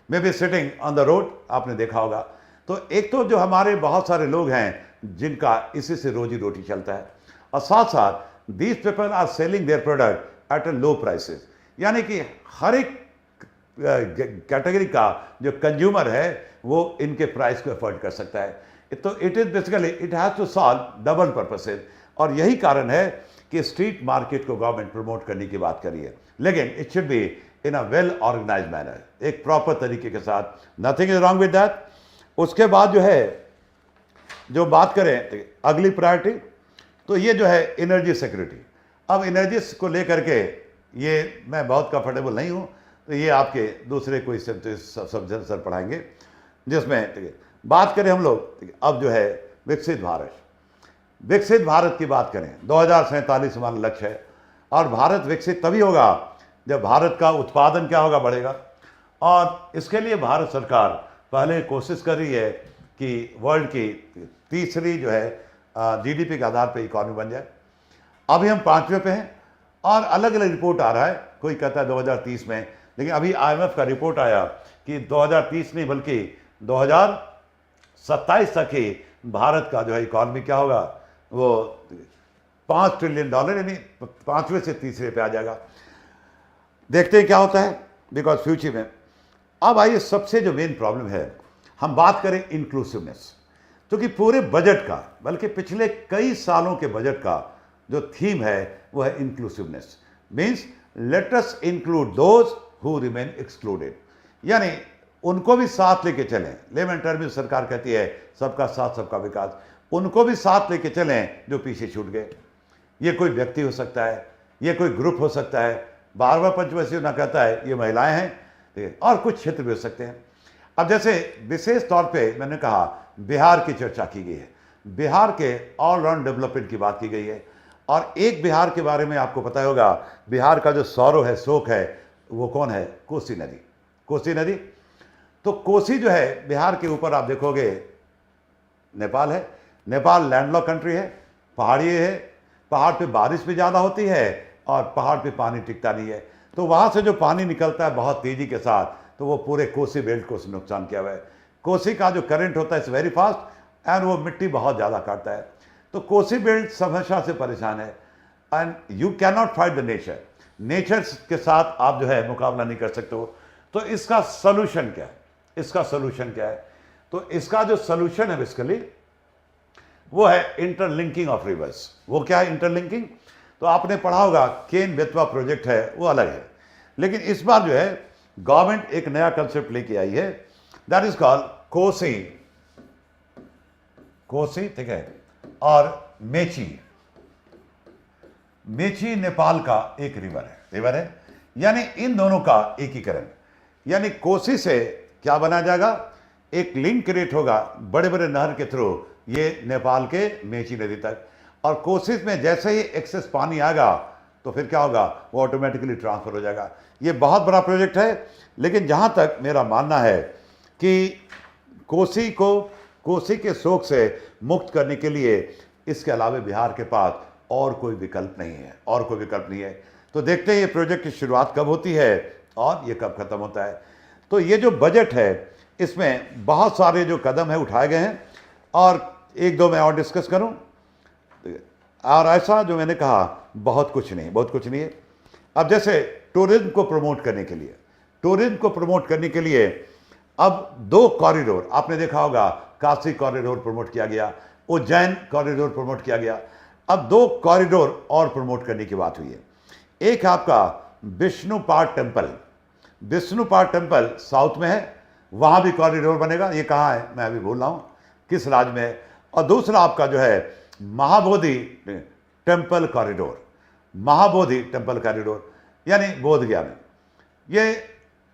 may be sitting on the road, आपने देखा होगा। तो एक तो जो हमारे बहुत सारे लोग हैं जिनका इसी से रोजी रोटी चलता है, और साथ साथ these people are selling their product at a low prices, यानी कि हर एक कैटेगरी का जो कंज्यूमर है वो इनके प्राइस को अफोर्ड कर सकता है। तो it is basically it has to solve double purposes, और यही कारण है कि स्ट्रीट मार्केट को गवर्नमेंट प्रमोट करने की बात करी है। लेकिन it should be in a well organised manner, एक प्रॉपर तरीके के साथ। Nothing is wrong with that. उसके बाद जो है, जो बात करें अगली प्रायोरिटी, तो ये जो है एनर्जी सिक्योरिटी। अब एनर्जी को लेकर के ये मैं बहुत कंफर्टेबल नहीं हूँ, तो ये आपके दूसरे कोई सब्जेक्ट सर पढ़ाएंगे, जिसमें बात करें हम लोग अब जो है विकसित भारत। विकसित भारत की बात करें, 2047 हमारा लक्ष्य है, और भारत विकसित तभी होगा जब भारत का उत्पादन क्या होगा, बढ़ेगा। और इसके लिए भारत सरकार पहले कोशिश कर रही है कि वर्ल्ड की तीसरी जो है जीडीपी के आधार पर इकॉनमी बन जाए। अभी हम 5वें पे हैं, और अलग अलग रिपोर्ट आ रहा है, कोई कहता है 2030 में, लेकिन अभी IMF का रिपोर्ट आया कि 2030 नहीं बल्कि 2027 तक ही भारत का जो है इकॉनमी क्या होगा, वो $5 ट्रिलियन, यानी 5वें से तीसरे पे आ जाएगा। देखते हैं क्या होता है, बिकॉज फ्यूचर में। अब आइए, सबसे जो मेन प्रॉब्लम है, हम बात करें इंक्लूसिवनेस, क्योंकि पूरे बजट का, बल्कि पिछले कई सालों के बजट का जो थीम है वो है inclusiveness. Means let us include those who remain excluded, यानी उनको भी साथ लेके चलें। लेमन टर्म में सरकार कहती है सबका साथ सबका विकास, उनको भी साथ लेके चलें जो पीछे छूट गए। ये कोई व्यक्ति हो सकता है, ये कोई ग्रुप हो सकता है, बार बार पंचवर्षीय ना कहता है ये महिलाएं हैं, और कुछ क्षेत्र भी हो सकते हैं। अब जैसे विशेष तौर पे मैंने कहा बिहार की चर्चा की गई है, बिहार के ऑलराउंड डेवलपमेंट की बात की गई है, और एक बिहार के बारे में आपको पता होगा, बिहार का जो सौरव है, शोक है, वो कौन है? कोसी नदी। कोसी नदी, तो कोसी जो है बिहार के ऊपर आप देखोगे नेपाल है, नेपाल लैंडलॉक कंट्री है, पहाड़ी है, पहाड़ पे बारिश भी ज़्यादा होती है और पहाड़ पे पानी टिकता नहीं है, तो वहाँ से जो पानी निकलता है बहुत तेज़ी के साथ, तो वो पूरे कोसी बेल्ट को नुकसान किया हुआ है। कोसी का जो करंट होता है इट्स वेरी फास्ट, एंड वो मिट्टी बहुत ज़्यादा काटता है, तो कोसी बेल्ट समस्या से परेशान है। And you can not fight the nature, nature के साथ आप जो है मुकाबला नहीं कर सकते हो। तो इसका सोल्यूशन क्या है? इसका सोल्यूशन क्या है? तो इसका जो सोल्यूशन है बेसिकली वो है इंटरलिंकिंग ऑफ रिवर्स। वो क्या है इंटरलिंकिंग? तो आपने पढ़ा होगा केन बेतवा प्रोजेक्ट है, वो अलग है, लेकिन इस बार जो है गवर्नमेंट एक नया कंसेप्ट लेके आई है, that is called Kosi. Kosi, ठीक है, और मेची। मेची नेपाल का एक रिवर है, यानी इन दोनों का एकीकरण, यानी कोसी से क्या बना जाएगा, एक लिंक क्रिएट होगा बड़े बड़े नहर के थ्रू ये नेपाल के मेची नदी तक, और कोसी में जैसे ही एक्सेस पानी आएगा तो फिर क्या होगा, वो ऑटोमेटिकली ट्रांसफर हो जाएगा। ये बहुत बड़ा प्रोजेक्ट है, लेकिन जहाँ तक मेरा मानना है कि कोसी के शोक से मुक्त करने के लिए इसके अलावा बिहार के पास और कोई विकल्प नहीं है, और कोई विकल्प नहीं है। तो देखते हैं ये प्रोजेक्ट की शुरुआत कब होती है और ये कब खत्म होता है। तो ये जो बजट है इसमें बहुत सारे जो कदम है उठाए गए हैं, और एक दो मैं और डिस्कस करूं, और ऐसा जो मैंने कहा बहुत कुछ नहीं है। अब जैसे टूरिज्म को प्रमोट करने के लिए, टूरिज्म को प्रमोट करने के लिए अब 2 कॉरिडोर आपने देखा होगा, काशी कॉरिडोर प्रमोट किया गया, उज्जैन कॉरिडोर प्रमोट किया गया, अब 2 कॉरिडोर और प्रमोट करने की बात हुई है। एक आपका Vishnupad temple, Vishnupad temple south में है, वहाँ भी कॉरिडोर बनेगा। ये कहाँ है मैं अभी भूल रहा हूँ किस राज्य में है। और दूसरा आपका जो है Mahabodhi temple corridor, Mahabodhi temple corridor यानी बोध गया में। ये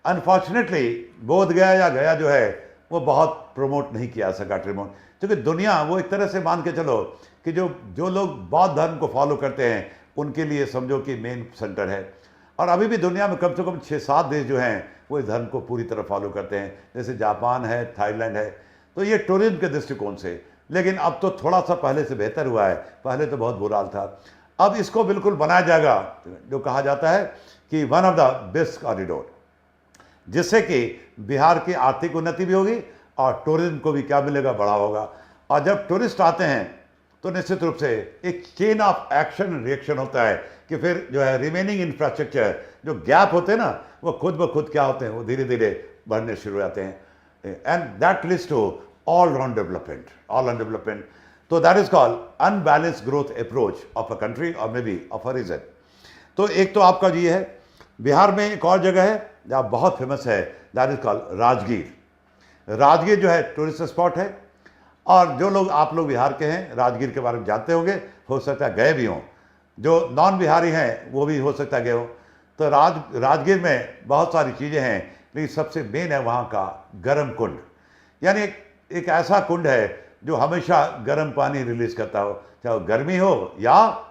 अनफॉर्चुनेटली बोध गया या गया जो है वो बहुत प्रमोट नहीं किया सका ट्रिमोन, क्योंकि दुनिया वो एक तरह से मान के चलो कि जो लोग बौद्ध धर्म को फॉलो करते हैं उनके लिए समझो कि मेन सेंटर है। और अभी भी दुनिया में कम से कम 6-7 देश जो हैं वो इस धर्म को पूरी तरह फॉलो करते हैं, जैसे जापान है, थाईलैंड है। तो ये टूरिज्म के दृष्टिकोण से, लेकिन अब तो थोड़ा सा पहले से बेहतर हुआ है, पहले तो बहुत बुरा हाल था। अब इसको बिल्कुल बनाया जाएगा, जो कहा जाता है कि one of the best corridor, जिससे कि बिहार की आर्थिक उन्नति भी होगी और टूरिज्म को भी क्या मिलेगा, बढ़ा होगा। और जब टूरिस्ट आते हैं तो निश्चित रूप से एक चेन ऑफ एक्शन रिएक्शन होता है कि फिर जो है रिमेनिंग इंफ्रास्ट्रक्चर जो गैप होते हैं ना, वो खुद ब खुद क्या होते हैं, वो धीरे धीरे बढ़ने शुरू हो जाते हैं। And that leads to all round development, all round development. तो that is called unbalance growth approach of a country और may be of a region. तो एक तो आपका ये है। बिहार में एक और जगह है जहाँ बहुत फेमस है, that is called Rajgir. Rajgir जो है टूरिस्ट स्पॉट है, और जो लोग आप लोग बिहार के हैं राजगीर के बारे में जानते होंगे, हो सकता है गए भी हों, जो नॉन बिहारी हैं वो भी हो सकता है गए हों। तो राजगीर में बहुत सारी चीज़ें हैं, लेकिन सबसे मेन है वहाँ का गर्म कुंड, यानी एक ऐसा कुंड है जो हमेशा गर्म पानी रिलीज करता हो, चाहे वो गर्मी हो या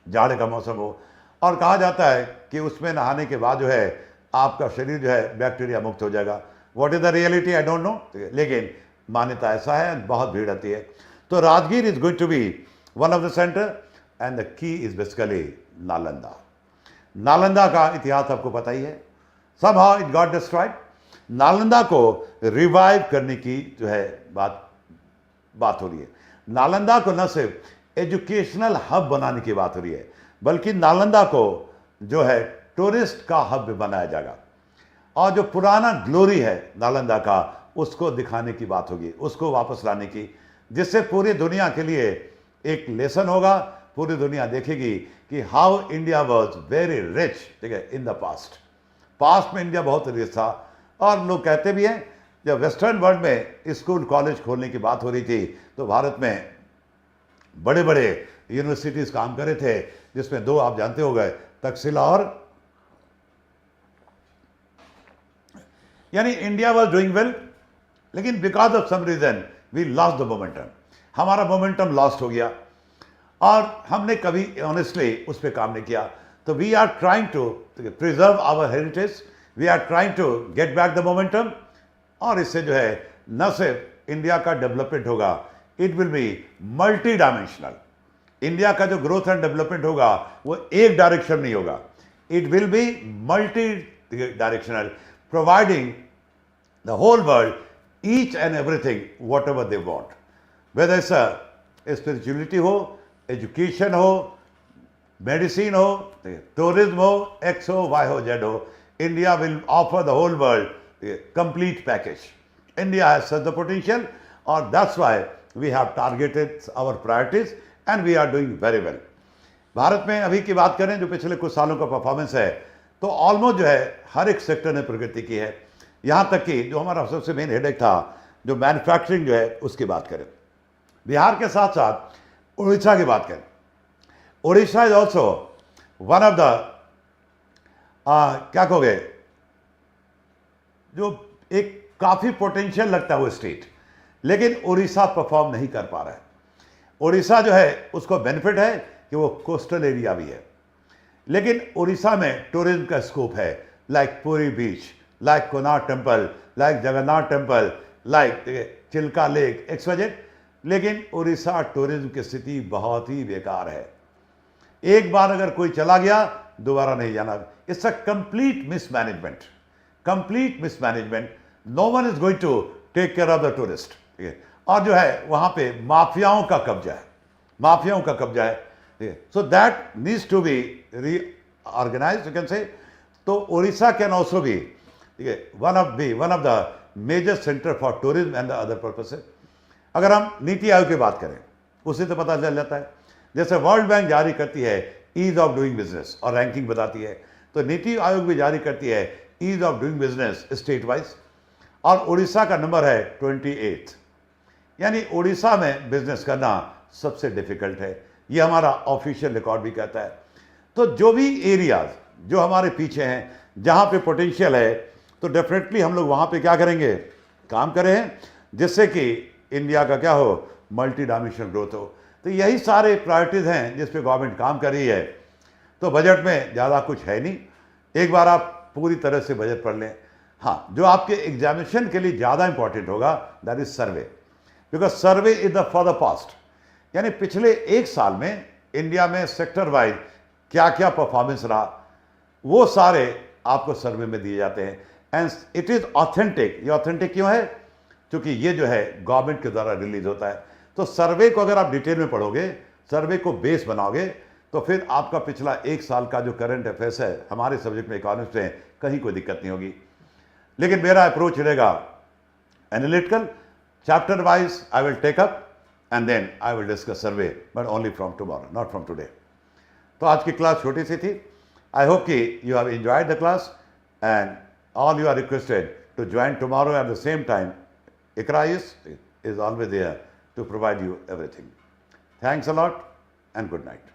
जाड़े का मौसम हो। और कहा जाता है कि उसमें नहाने के बाद जो है आपका शरीर जो है बैक्टीरिया मुक्त हो जाएगा। What is the reality I don't know, लेकिन मान्यता ऐसा है, बहुत भीड़ आती है। तो Rajgir is going to be one of the centre and the key is basically Nalanda. Nalanda का इतिहास आपको पता ही है, somehow it got destroyed. Nalanda को रिवाइव करने की जो है बात हो रही है। नालंदा को न सिर्फ एजुकेशनल हब बनाने की बात हो रही है, बल्कि नालंदा को जो है टूरिस्ट का हब बनाया जाएगा, और जो पुराना ग्लोरी है नालंदा का उसको दिखाने की बात होगी, उसको वापस लाने की, जिससे पूरी दुनिया के लिए एक लेसन होगा। पूरी दुनिया देखेगी कि how India was very rich, ठीक है, इन द पास्ट में इंडिया बहुत रिच था। और लोग कहते भी हैं जब वेस्टर्न वर्ल्ड में स्कूल कॉलेज खोलने की बात हो रही थी तो भारत में बड़े बड़े यूनिवर्सिटीज़ काम कर रहे थे, जिसमें 2 आप जानते हो गए, तक्षशिला और, यानी इंडिया वाज डूइंग वेल, लेकिन because of some reason we lost the momentum, हमारा मोमेंटम लॉस्ट हो गया और हमने कभी ऑनेस्टली उस पर काम नहीं किया। तो we are trying to preserve our heritage, we are trying to get back the momentum, और इससे जो है न सिर्फ इंडिया का डेवलपमेंट होगा, it will be multi dimensional. India का जो ग्रोथ एंड डेवलपमेंट होगा वो एक डायरेक्शन नहीं होगा, it will be multi directional, providing the whole world each and everything whatever they want, whether it's a spirituality हो, एजुकेशन हो, मेडिसिन हो, टूरिज्म हो, X हो, Y हो, Z हो, India will offer the whole world a complete package. India has such the potential, or that's why we have targeted our priorities and we are doing very well. Bharat में अभी की बात करें जो पिछले कुछ सालों का परफॉर्मेंस है, तो ऑलमोस्ट जो है हर एक सेक्टर ने प्रगति की है। यहाँ तक कि जो हमारा सबसे मेन हेडेक था, जो मैन्युफैक्चरिंग जो है उसकी बात करें, बिहार के साथ साथ उड़ीसा की बात करें, Orissa is also one of the क्या कहोगे, जो एक काफ़ी पोटेंशियल लगता है वो स्टेट, लेकिन उड़ीसा परफॉर्म नहीं कर पा रहा है। उड़ीसा जो है उसको बेनिफिट है कि वो कोस्टल एरिया भी है, लेकिन उड़ीसा में टूरिज्म का स्कोप है, like Puri beach, like Konark Temple, like Jagannath Temple, like Chilka lake, XYZ, लेकिन उड़ीसा टूरिज्म की स्थिति बहुत ही बेकार है। एक बार अगर कोई चला गया दोबारा नहीं जाना। It's a complete mismanagement, complete mismanagement. No one is going to take care of the tourist, ठीक है। और जो है वहाँ पे माफियाओं का कब्जा है, माफियाओं का कब्जा है, ठीक है। So that needs to be reorganised, you can say. तो उड़ीसा कैन ऑल्सो बी, ठीक है, one of the major centre for tourism and the other purposes. अगर हम नीति आयोग की बात करें, उससे तो पता चल जाता है, जैसे वर्ल्ड बैंक जारी करती है ईज ऑफ डूइंग बिजनेस और रैंकिंग बताती है, तो नीति आयोग भी जारी करती है ease of doing business state wise, और उड़ीसा का नंबर है 28। यानी उड़ीसा में बिजनेस करना सबसे डिफिकल्ट है, ये हमारा ऑफिशियल रिकॉर्ड भी कहता है। तो जो भी एरियाज जो हमारे पीछे हैं, जहाँ पे पोटेंशियल है, तो डेफिनेटली हम लोग वहाँ पे क्या करेंगे, काम करें, जिससे कि इंडिया का क्या हो, मल्टी डायमेंशनल ग्रोथ हो। तो यही सारे प्रायोरिटीज़ हैं जिस पे गवर्नमेंट काम कर रही है। तो बजट में ज़्यादा कुछ है नहीं, एक बार आप पूरी तरह से बजट पढ़ लें। हाँ, जो आपके एग्जामिनेशन के लिए ज़्यादा इंपॉर्टेंट होगा, that is survey, because survey is the for the past, यानी पिछले एक साल में इंडिया में सेक्टर वाइज क्या क्या परफॉर्मेंस रहा, वो सारे आपको सर्वे में दिए जाते हैं। And it is authentic. ये ऑथेंटिक क्यों है? क्योंकि ये जो है गवर्नमेंट के द्वारा रिलीज होता है। तो सर्वे को अगर आप डिटेल में पढ़ोगे, सर्वे को बेस बनाओगे, तो फिर आपका पिछला एक साल का जो करंट अफेयर्स है हमारे सब्जेक्ट में, इकोनॉमिक्स में, कहीं कोई दिक्कत नहीं होगी। लेकिन मेरा अप्रोच रहेगा analytical, chapter wise I will take up and then I will discuss survey, but only from tomorrow, not from today. तो आज की क्लास छोटी सी थी। आई होप कि you have enjoyed the class and all you are requested to join tomorrow at the same time. ICRA is always there to provide you everything. Thanks a lot and good night.